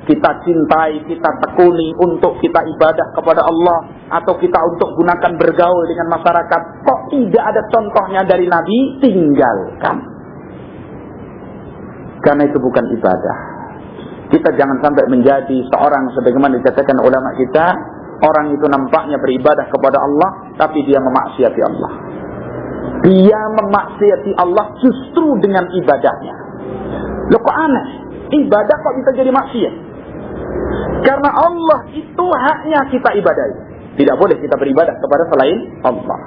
kita cintai, kita tekuni untuk kita ibadah kepada Allah, atau kita untuk gunakan bergaul dengan masyarakat, kok tidak ada contohnya dari Nabi, tinggalkan. Karena itu bukan ibadah. Kita jangan sampai menjadi seorang sebagaimana dikatakan ulama kita, orang itu nampaknya beribadah kepada Allah, tapi dia memaksiati Allah. Dia memaksiati Allah justru dengan ibadahnya. Loh kok aneh? Ibadah kok bisa jadi maksiat? Karena Allah itu haknya kita ibadahi. Tidak boleh kita beribadah kepada selain Allah.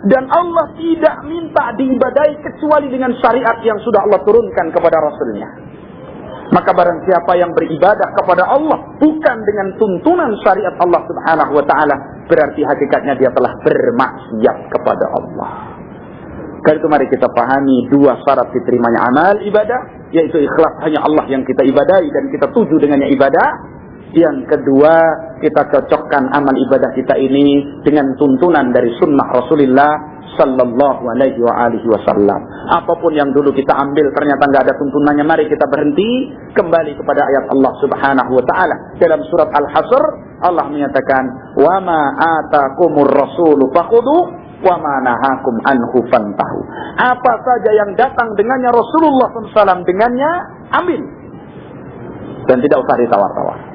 Dan Allah tidak minta diibadahi kecuali dengan syariat yang sudah Allah turunkan kepada Rasulnya. Maka barang siapa yang beribadah kepada Allah bukan dengan tuntunan syariat Allah Subhanahu wa ta'ala, berarti hakikatnya dia telah bermaksiat kepada Allah. Karena itu mari kita pahami dua syarat diterimanya amal ibadah, yaitu ikhlas, hanya Allah yang kita ibadahi dan kita tuju dengannya ibadah. Yang kedua, kita cocokkan amal ibadah kita ini dengan tuntunan dari sunnah Rasulullah Sallallahu Alaihi Wasallam. Apapun yang dulu kita ambil ternyata nggak ada tuntunannya, mari kita berhenti, kembali kepada ayat Allah Subhanahu Wa Taala. Dalam surat Al-Hasr, Allah menyatakan, "Wa ma atakumur rasulu fakhudhu, wa ma nahakum anhu fantahu." Apa saja yang datang dengannya Rasulullah SAW, dengannya ambil, dan tidak usah ditawar-tawar.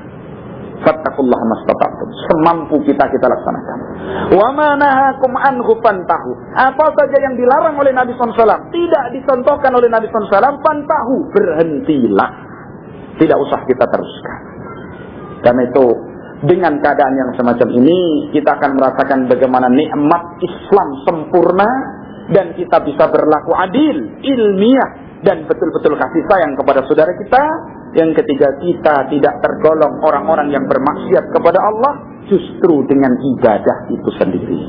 Fattaqullaha mastata'tum, semampu kita laksanakan. Wa ma nahakum anhu fantahu. Apa saja yang dilarang oleh Nabi SAW, tidak dicontohkan oleh Nabi SAW, fantahu, berhentilah. Tidak usah kita teruskan. Karena itu dengan keadaan yang semacam ini, kita akan merasakan bagaimana nikmat Islam sempurna, dan kita bisa berlaku adil, ilmiah, dan betul-betul kasih sayang kepada saudara kita. Yang ketiga, kita tidak tergolong orang-orang yang bermaksiat kepada Allah justru dengan ibadah itu sendiri.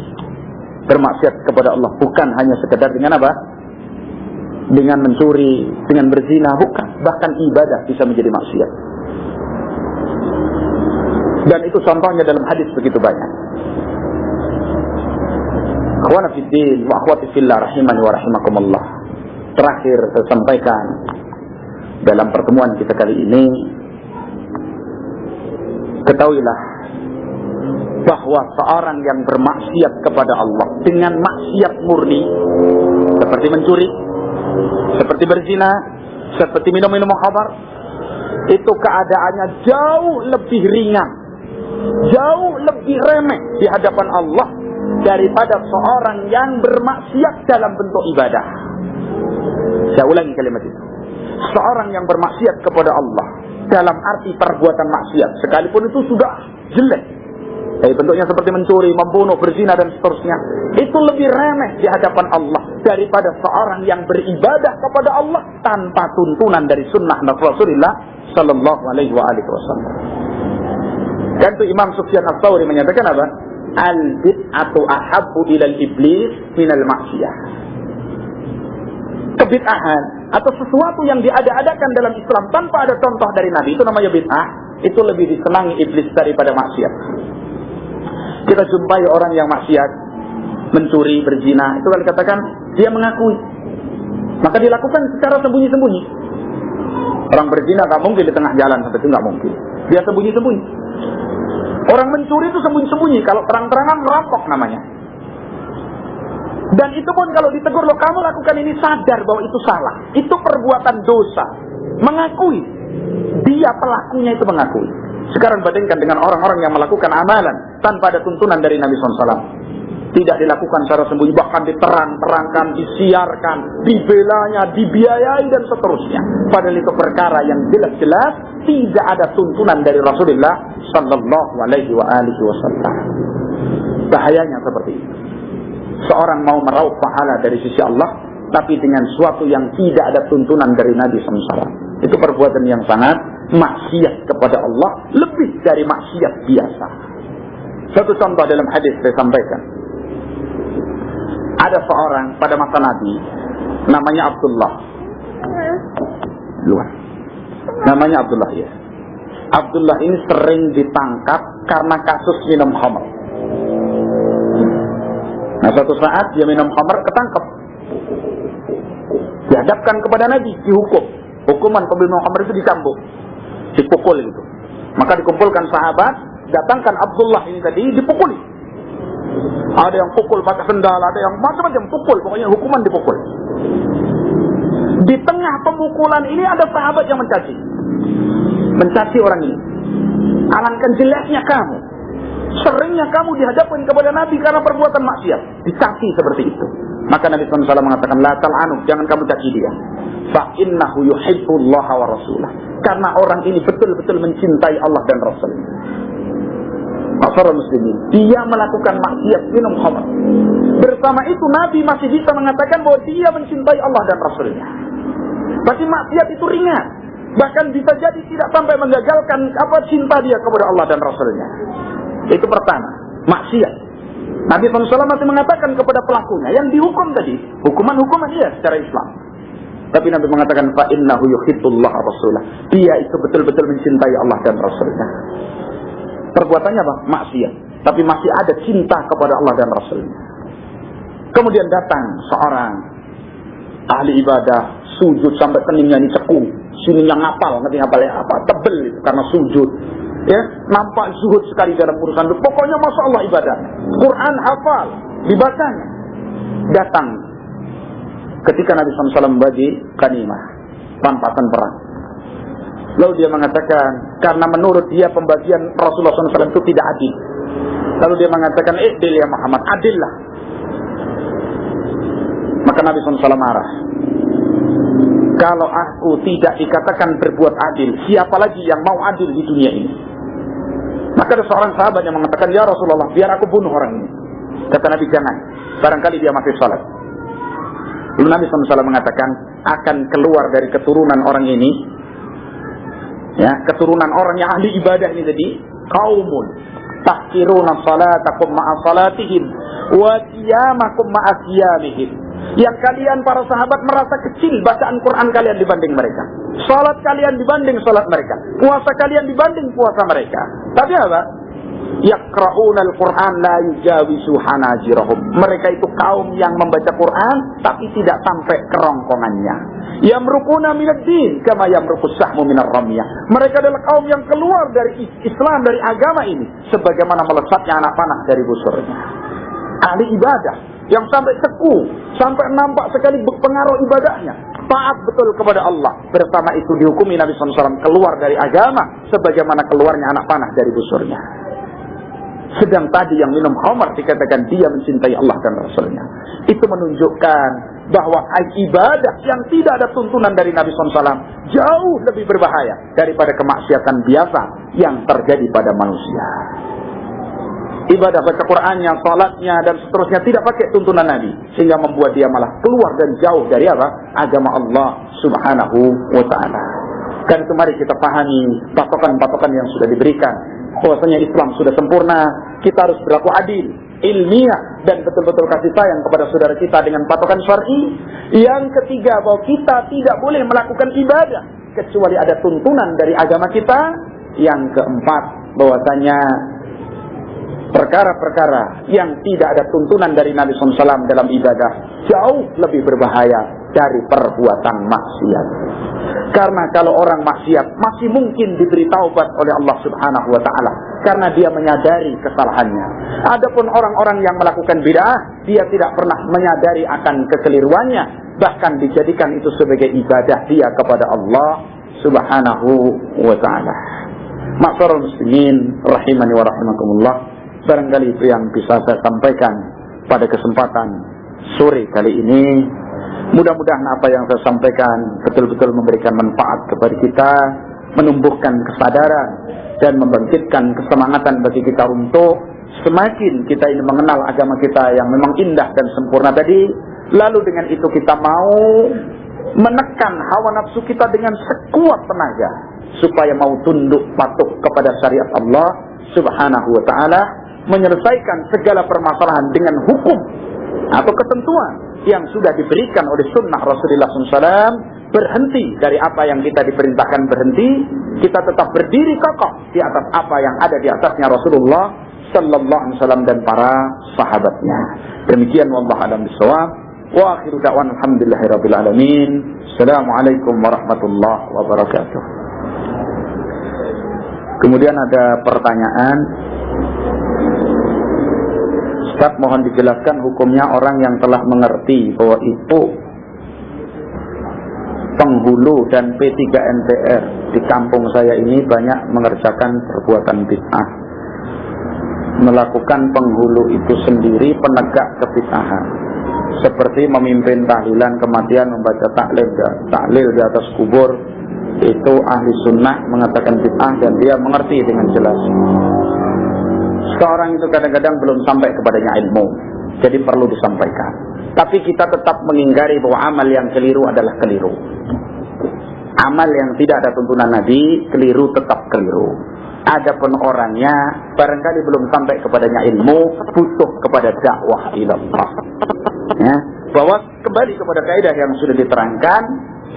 Bermaksiat kepada Allah bukan hanya sekedar dengan apa? Dengan mencuri, dengan berzina, bukan. Bahkan ibadah bisa menjadi maksiat. Dan itu contohnya dalam hadis begitu banyak. Akhwana fiddin wa akhwati fillah rahimani wa rahimakumullah. Terakhir saya sampaikan dalam pertemuan kita kali ini, ketahuilah bahwa seorang yang bermaksiat kepada Allah dengan maksiat murni seperti mencuri, seperti berzina, seperti minum-minum khamar, itu keadaannya jauh lebih ringan, jauh lebih remeh di hadapan Allah daripada seorang yang bermaksiat dalam bentuk ibadah. Saya ulangi kalimat itu. Seorang yang bermaksiat kepada Allah dalam arti perbuatan maksiat, sekalipun itu sudah jelek, bentuknya seperti mencuri, membunuh, berzina dan seterusnya, itu lebih remeh di hadapan Allah daripada seorang yang beribadah kepada Allah tanpa tuntunan dari sunnah Rasulullah Sallallahu Alaihi Wasallam. Dan itu Imam Sufyan Ats-Tsauri menyatakan apa? Al-bid'atu ahabbu ilal iblis minal maksiyah. Kebid'ahan atau sesuatu yang diada-adakan dalam Islam tanpa ada contoh dari Nabi, itu namanya bid'ah, itu lebih disenangi iblis daripada maksiat. Kita jumpai orang yang maksiat, mencuri, berzina, itu kalau dikatakan dia mengakui, maka dilakukan secara sembunyi-sembunyi. Orang berzina gak mungkin di tengah jalan, seperti itu gak mungkin. Dia sembunyi-sembunyi. Orang mencuri itu sembunyi-sembunyi, kalau terang-terangan merampok namanya. Dan itu pun kalau ditegur, loh kamu lakukan ini, sadar bahwa itu salah, itu perbuatan dosa, mengakui, dia pelakunya itu mengakui. Sekarang bandingkan dengan orang-orang yang melakukan amalan tanpa ada tuntunan dari Nabi SAW, tidak dilakukan secara sembunyi, bahkan diterang-terangkan, disiarkan, dibelanya, dibiayai dan seterusnya. Padahal itu perkara yang jelas-jelas tidak ada tuntunan dari Rasulullah Sallallahu Alaihi Wasallam. Bahayanya seperti itu. Seorang mau meraup pahala dari sisi Allah, tapi dengan suatu yang tidak ada tuntunan dari Nabi SAW. Itu perbuatan yang sangat maksiat kepada Allah, lebih dari maksiat biasa. Satu contoh dalam hadis saya sampaikan. Ada seorang pada masa Nabi, namanya Abdullah. Namanya Abdullah, ya. Abdullah ini sering ditangkap karena kasus minum khamr. Nah, suatu saat dia minum khamr, ketangkep, dihadapkan kepada Nabi, dihukum. Hukuman peminum khamr itu dicambuk, dipukul gitu. Maka dikumpulkan sahabat, datangkan Abdullah ini tadi, dipukuli. Ada yang pukul pakai sendal, ada yang macam-macam pukul, pokoknya hukuman dipukul. Di tengah pemukulan ini ada sahabat yang mencaci orang ini. Alangkah jeleknya kamu, seringnya kamu dihadapkan kepada Nabi karena perbuatan maksiat, dicaci seperti itu. Maka Nabi SAW mengatakan, la tal'anu, jangan kamu caci dia. Fa innahu yuhibbullaha wa rasulah. Karena orang ini betul-betul mencintai Allah dan Rasulnya. Masyarakat muslimin, dia melakukan maksiat minum khamr. Bersama itu Nabi masih bisa mengatakan bahwa dia mencintai Allah dan Rasulnya. Berarti maksiat itu ringan, bahkan bisa jadi tidak sampai menggagalkan cinta dia kepada Allah dan Rasulnya. Itu pertama, maksiat. Nabi SAW masih mengatakan kepada pelakunya yang dihukum tadi, hukuman dia secara Islam. Tapi Nabi mengatakan, fa innahu yuhibbullah rasulah. Dia itu betul-betul mencintai Allah dan Rasulnya. Perbuatannya apa? Maksiat. Tapi masih ada cinta kepada Allah dan Rasulnya. Kemudian datang seorang ahli ibadah, sujud sampai keningnya ini cekung, sininya ngapal, ngerti ngapalnya apa? Tebel itu karena sujud. Ya, nampak zuhud sekali dalam urusan itu. Pokoknya masya Allah ibadahnya. Quran hafal, dibacanya. Datang ketika Nabi SAW membagi ghanimah, rampasan perang. Lalu dia mengatakan, karena menurut dia pembagian Rasulullah SAW itu tidak adil. Lalu dia mengatakan, adil ya Muhammad, adillah. Maka Nabi SAW marah. Kalau aku tidak dikatakan berbuat adil, siapa lagi yang mau adil di dunia ini? Maka ada seorang sahabat yang mengatakan, ya Rasulullah, biar aku bunuh orang ini. Kata Nabi, jangan. Barangkali dia masih salat. Lalu Nabi SAW mengatakan, akan keluar dari keturunan orang ini, ya, keturunan orang yang ahli ibadah ini tadi, qaumun tahkiruna salatakum ma'a salatihim wa qiyamakum ma'a qiyamihim. Yang kalian para sahabat merasa kecil bacaan Quran kalian dibanding mereka, salat kalian dibanding salat mereka, puasa kalian dibanding puasa mereka. Tapi apa? Yaqra'una al-Quran la yujawizu hanajirahum. Mereka itu kaum yang membaca Quran tapi tidak sampai kerongkongannya. Yamruquna minad din kama yamruqus sahmu minar ramiyah. Mereka adalah kaum yang keluar dari Islam, dari agama ini sebagaimana melesatnya anak panah dari busurnya. Ahli ibadah, yang sampai teguh, sampai nampak sekali pengaruh ibadahnya, taat betul kepada Allah. Bersama itu dihukumi Nabi SAW keluar dari agama sebagaimana keluarnya anak panah dari busurnya. Sedang tadi yang minum khamar dikatakan dia mencintai Allah dan Rasulnya. Itu menunjukkan bahwa ibadah yang tidak ada tuntunan dari Nabi SAW jauh lebih berbahaya daripada kemaksiatan biasa yang terjadi pada manusia. Ibadah baca Qur'annya, salatnya, dan seterusnya tidak pakai tuntunan Nabi, sehingga membuat dia malah keluar dan jauh dari apa? Agama Allah Subhanahu wa ta'ala. Dan kemari kita pahami patokan-patokan yang sudah diberikan, bahwasanya Islam sudah sempurna. Kita harus berlaku adil, ilmiah, dan betul-betul kasih sayang kepada saudara kita dengan patokan syar'i. Yang ketiga, bahwa kita tidak boleh melakukan ibadah kecuali ada tuntunan dari agama kita. Yang keempat, bahwasanya perkara-perkara yang tidak ada tuntunan dari Nabi SAW dalam ibadah jauh lebih berbahaya dari perbuatan maksiat. Karena kalau orang maksiat masih mungkin diberi taubat oleh Allah Subhanahu wa ta'ala, karena dia menyadari kesalahannya. Adapun orang-orang yang melakukan bid'ah, dia tidak pernah menyadari akan kekeliruannya, bahkan dijadikan itu sebagai ibadah dia kepada Allah Subhanahu wa ta'ala. Ma'asyiral muslimin rahimani wa rahimakumullah, barangkali itu yang bisa saya sampaikan pada kesempatan sore kali ini. Mudah-mudahan apa yang saya sampaikan betul-betul memberikan manfaat kepada kita, menumbuhkan kesadaran dan membangkitkan kesemangatan bagi kita untuk semakin kita ini mengenal agama kita yang memang indah dan sempurna tadi. Lalu dengan itu kita mau menekan hawa nafsu kita dengan sekuat tenaga supaya mau tunduk patuh kepada syariat Allah Subhanahu wa ta'ala, menyelesaikan segala permasalahan dengan hukum atau ketentuan yang sudah diberikan oleh sunnah Rasulullah SAW. Berhenti dari apa yang kita diperintahkan berhenti, kita tetap berdiri kokoh di atas apa yang ada di atasnya Rasulullah Sallallahu Alaihi Wasallam dan para sahabatnya. Demikian, wallahu a'lam bishawab. Wa akhiru da'wan alhamdulillahirabbil alamin. Assalamualaikum warahmatullahi wabarakatuh. Kemudian ada pertanyaan, Ustaz, mohon dijelaskan hukumnya orang yang telah mengerti bahwa itu penghulu dan P3 MPR di kampung saya ini banyak mengerjakan perbuatan bid'ah. Melakukan penghulu itu sendiri penegak kebid'ahan, seperti memimpin tahlilan kematian, membaca tahlil di atas kubur. Itu ahli sunnah mengatakan bid'ah dan dia mengerti dengan jelas. Seorang itu kadang-kadang belum sampai kepadanya ilmu, jadi perlu disampaikan. Tapi kita tetap mengingkari bahwa amal yang keliru adalah keliru. Amal yang tidak ada tuntunan Nabi, keliru tetap keliru. Adapun orangnya barangkali belum sampai kepadanya ilmu, butuh kepada dakwah ilallah. Ya, bahwa kembali kepada kaidah yang sudah diterangkan,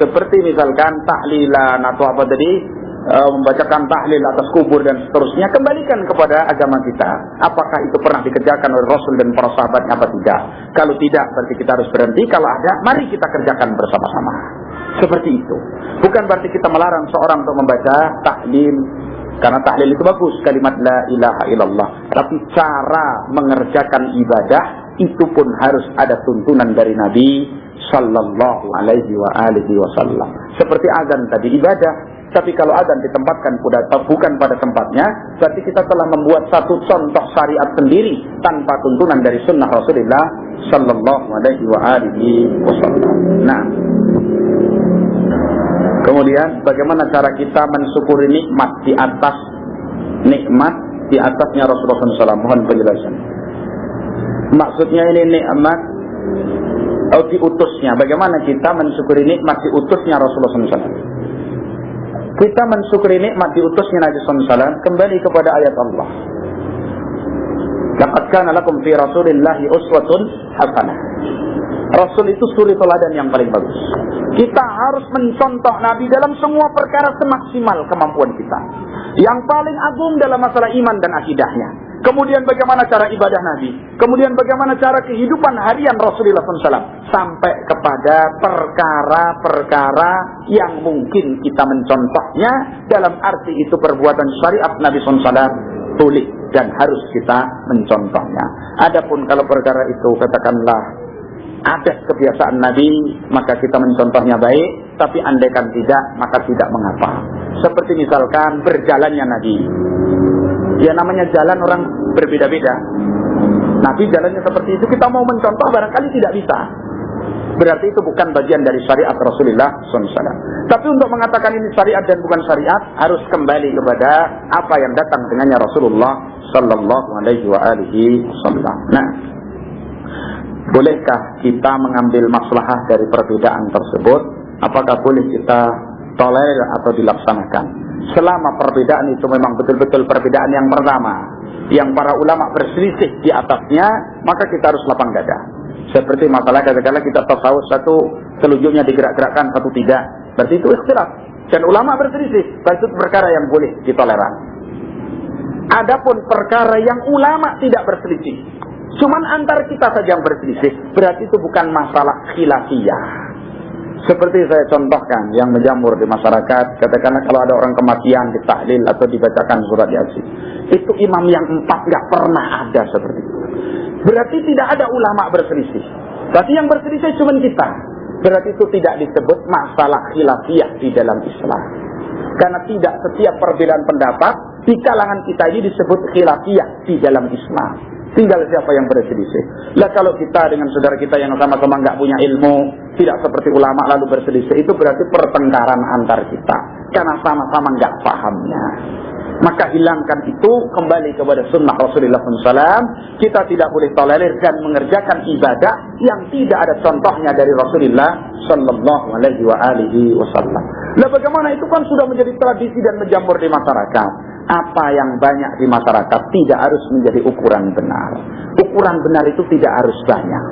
seperti misalkan tahlilan atau apa tadi, membacakan tahlil atas kubur dan seterusnya, kembalikan kepada agama kita. Apakah itu pernah dikerjakan oleh Rasul dan para sahabatnya apa tidak? Kalau tidak, berarti kita harus berhenti. Kalau ada, mari kita kerjakan bersama-sama. Seperti itu. Bukan berarti kita melarang seorang untuk membaca tahlil, karena tahlil itu bagus, kalimat la ilaha illallah. Tapi cara mengerjakan ibadah itu pun harus ada tuntunan dari Nabi Sallallahu Alaihi Wasallam. Seperti azan tadi ibadah. Tapi kalau azan ditempatkan bukan pada tempatnya, berarti kita telah membuat satu contoh syariat sendiri tanpa tuntunan dari sunnah Rasulullah Sallallahu Alaihi Wasallam. Nah, kemudian bagaimana cara kita mensyukuri nikmat di atas nikmat di atasnya Rasulullah SAW? Mohon penjelasan. Maksudnya ini nikmat atau diutusnya. Bagaimana kita mensyukuri nikmat diutusnya Rasulullah SAW? Kita mensyukuri nikmat diutusnya Nabi SAW kembali kepada ayat Allah. Laqad kana lakum fi Rasulillahi uswatun hasanah. Rasul itu suri teladan yang paling bagus. Kita harus mencontoh Nabi dalam semua perkara semaksimal kemampuan kita. Yang paling agung dalam masalah iman dan akidahnya. Kemudian bagaimana cara ibadah Nabi. Kemudian bagaimana cara kehidupan harian Rasulullah SAW. Sampai kepada perkara-perkara yang mungkin kita mencontohnya. Dalam arti itu perbuatan syariat Nabi SAW boleh. dan harus kita mencontohnya. Adapun kalau perkara itu katakanlah adat kebiasaan Nabi, maka kita mencontohnya baik, tapi andaikan tidak, maka tidak mengapa. Seperti misalkan berjalannya Nabi. Ya namanya jalan orang berbeda-beda. Nabi jalannya seperti itu, kita mau mencontoh barangkali tidak bisa. Berarti itu bukan bagian dari syariat Rasulullah SAW. Tapi untuk mengatakan ini syariat dan bukan syariat, harus kembali kepada apa yang datang dengannya Rasulullah Sallallahu Alaihi Wasallam. Nah, bolehkah kita mengambil maslahah dari perbedaan tersebut? Apakah boleh kita tolerir atau dilaksanakan? Selama perbedaan itu memang betul-betul perbedaan yang pertama, yang para ulama berselisih di atasnya, maka kita harus lapang dada. Seperti masalah katakanlah kita tasawuf satu telunjuknya digerak-gerakkan, satu tidak. Berarti itu ikhtilaf. Dan ulama berselisih. Berarti itu perkara yang boleh ditoleran. Adapun perkara yang ulama tidak berselisih, cuman antar kita saja yang berselisih, berarti itu bukan masalah khilafiyah. Seperti saya contohkan yang menjamur di masyarakat, katakanlah kalau ada orang kematian ditahlil atau dibacakan surat Yasin, itu imam yang 4 nggak pernah ada seperti itu. Berarti tidak ada ulama berselisih. Berarti yang berselisih cuma kita. Berarti itu tidak disebut masalah khilafiyah di dalam Islam. Karena tidak setiap perbedaan pendapat di kalangan kita ini disebut khilafiyah di dalam Islam. Tinggal siapa yang berselisih. Lah kalau kita dengan saudara kita yang sama-sama nggak punya ilmu, tidak seperti ulama lalu berselisih, itu berarti pertengkaran antar kita. Karena sama-sama nggak pahamnya. Maka hilangkan itu, kembali kepada sunnah Rasulullah SAW. Kita tidak boleh tolerir dan mengerjakan ibadah yang tidak ada contohnya dari Rasulullah Sallallahu Alaihi Wasallam. Nah, bagaimana itu kan sudah menjadi tradisi dan menjamur di masyarakat. Apa yang banyak di masyarakat tidak harus menjadi ukuran benar. Ukuran benar itu tidak harus banyak.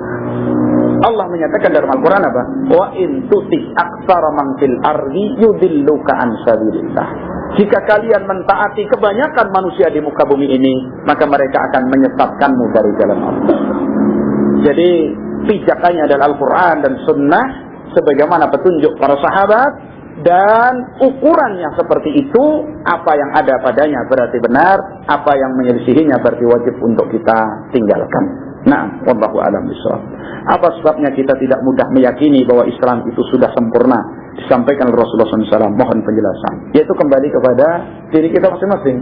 Allah menyatakan dalam Al-Quran apa? Wa in tuti aktsara man fil ardi yudilluka an sabilillah. Jika kalian mentaati kebanyakan manusia di muka bumi ini, maka mereka akan menyesatkanmu dari jalan Allah. Jadi pijakannya adalah Al-Quran dan Sunnah sebagaimana petunjuk para sahabat, dan ukurannya seperti itu. Apa yang ada padanya berarti benar, apa yang menyelisihinya berarti wajib untuk kita tinggalkan. Nah, wallahu a'lam bishawab. Apa sebabnya kita tidak mudah meyakini bahwa Islam itu sudah sempurna disampaikan oleh Rasulullah SAW? Mohon penjelasan. Yaitu kembali kepada diri kita masing-masing.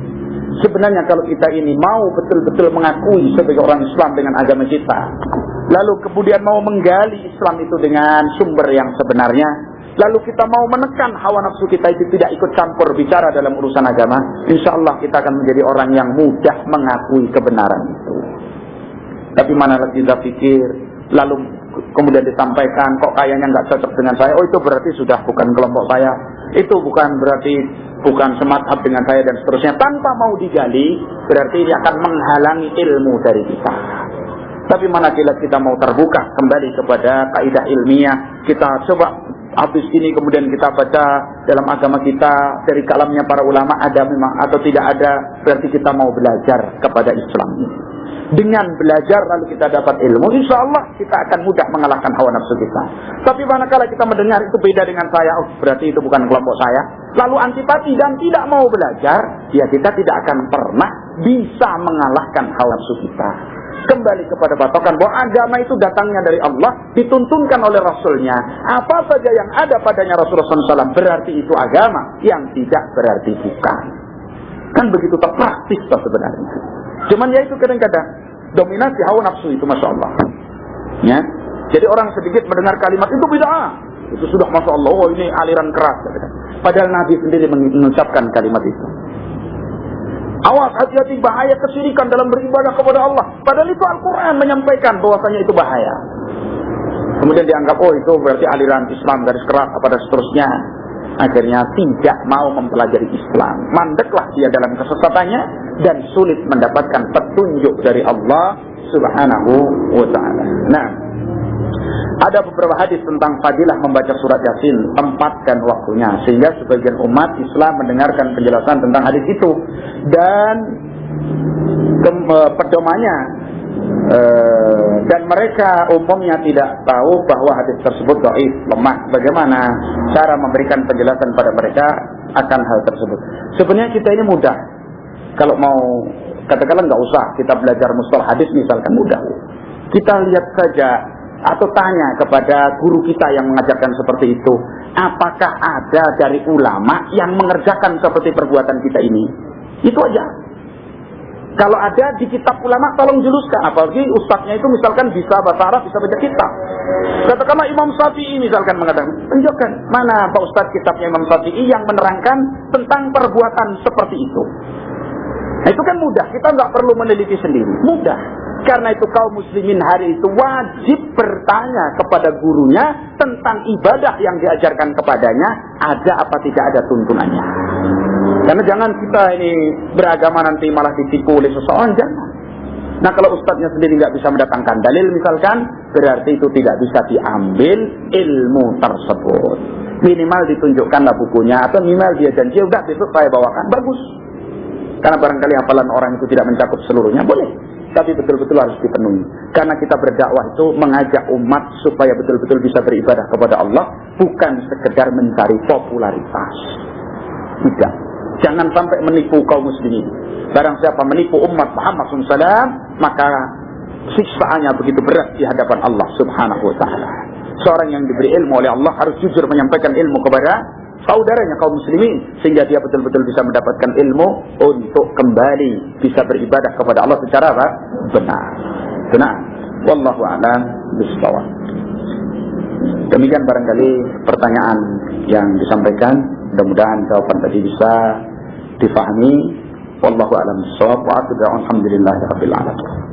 Sebenarnya kalau kita ini mau betul-betul mengakui sebagai orang Islam dengan agama kita, lalu kemudian mau menggali Islam itu dengan sumber yang sebenarnya, lalu kita mau menekan hawa nafsu kita itu tidak ikut campur bicara dalam urusan agama, insya Allah kita akan menjadi orang yang mudah mengakui kebenaran itu. Tapi mana lagi kita pikir, lalu kemudian disampaikan, kok kayaknya nggak cocok dengan saya, oh itu berarti sudah bukan kelompok saya, itu bukan berarti bukan semadhab dengan saya dan seterusnya. Tanpa mau digali, berarti ini akan menghalangi ilmu dari kita. Tapi mana kita mau terbuka kembali kepada kaidah ilmiah, kita coba habis ini kemudian kita baca dalam agama kita dari kalamnya para ulama ada memang atau tidak ada, berarti kita mau belajar kepada Islam ini. Dengan belajar lalu kita dapat ilmu, insya Allah kita akan mudah mengalahkan hawa nafsu kita. Tapi manakala kita mendengar itu beda dengan saya, oh berarti itu bukan kelompok saya, lalu antipati dan tidak mau belajar, ya kita tidak akan pernah bisa mengalahkan hawa nafsu kita. Kembali kepada patokan bahwa agama itu datangnya dari Allah, dituntunkan oleh Rasulnya. Apa saja yang ada padanya Rasulullah SAW berarti itu agama, yang tidak berarti bukan. Kan begitu praktis sebenarnya. Cuman ya itu kadang-kadang dominasi hawa nafsu itu, masya Allah. Ya, jadi orang sedikit mendengar kalimat itu bid'ah, itu sudah masya Allah, oh ini aliran keras. Padahal Nabi sendiri mengucapkan kalimat itu. Awas, hati-hati, bahaya kesyirikan dalam beribadah kepada Allah. Padahal itu Al-Quran menyampaikan bahwasanya itu bahaya. Kemudian dianggap, oh itu berarti aliran Islam garis keras pada seterusnya. Akhirnya tidak mau mempelajari Islam. Mandeklah dia dalam kesesatannya dan sulit mendapatkan petunjuk dari Allah Subhanahu wa ta'ala. Nah, ada beberapa hadis tentang fadilah membaca surat Yasin, tempat dan waktunya, sehingga sebagian umat Islam mendengarkan penjelasan tentang hadis itu dan pedomannya, dan mereka umumnya tidak tahu bahwa hadis tersebut dhaif, lemah. Bagaimana cara memberikan penjelasan pada mereka akan hal tersebut? Sebenarnya kita ini mudah kalau mau Katakanlah nggak usah kita belajar mustalah hadis misalkan, mudah. Kita lihat saja atau tanya kepada guru kita yang mengajarkan seperti itu, apakah ada dari ulama yang mengerjakan seperti perbuatan kita ini? Itu aja. Kalau ada di kitab ulama, tolong jelaskan. Apalagi ustadznya itu misalkan bisa bahasa Arab, bisa baca kitab. Katakanlah Imam Syafi'i misalkan mengatakan, tunjukkan mana Pak Ustadz kitabnya Imam Syafi'i yang menerangkan tentang perbuatan seperti itu. Nah, itu kan mudah, kita nggak perlu meneliti sendiri, mudah. Karena itu kaum muslimin hari itu wajib bertanya kepada gurunya tentang ibadah yang diajarkan kepadanya, ada apa tidak ada tuntunannya. Karena jangan kita ini beragama nanti malah ditipu oleh seseorang, jangan. Nah, kalau ustadznya sendiri nggak bisa mendatangkan dalil misalkan, berarti itu tidak bisa diambil ilmu tersebut. Minimal ditunjukkanlah bukunya, atau minimal dia janji, udah besok saya bawakan, bagus. Karena barangkali hafalan orang itu tidak mencakup seluruhnya, boleh. Tapi betul-betul harus dipenuhi. Karena kita berdakwah itu mengajak umat supaya betul-betul bisa beribadah kepada Allah, bukan sekedar mencari popularitas. Tidak. Jangan sampai menipu kaum muslimin. Barang siapa menipu umat Muhammad SAW, maka siksaannya begitu berat di hadapan Allah Subhanahu wa ta'ala. Seorang yang diberi ilmu oleh Allah harus jujur menyampaikan ilmu kepada saudaranya kaum muslimin, sehingga dia betul-betul bisa mendapatkan ilmu untuk kembali bisa beribadah kepada Allah secara apa? Benar. Wallahu a'lam bishawab. Demikian barangkali pertanyaan yang disampaikan. Mudah-mudahan jawaban tadi bisa difahami. Wallahu a'lam bishawab. Wa alhamdulillahirabbil alamin.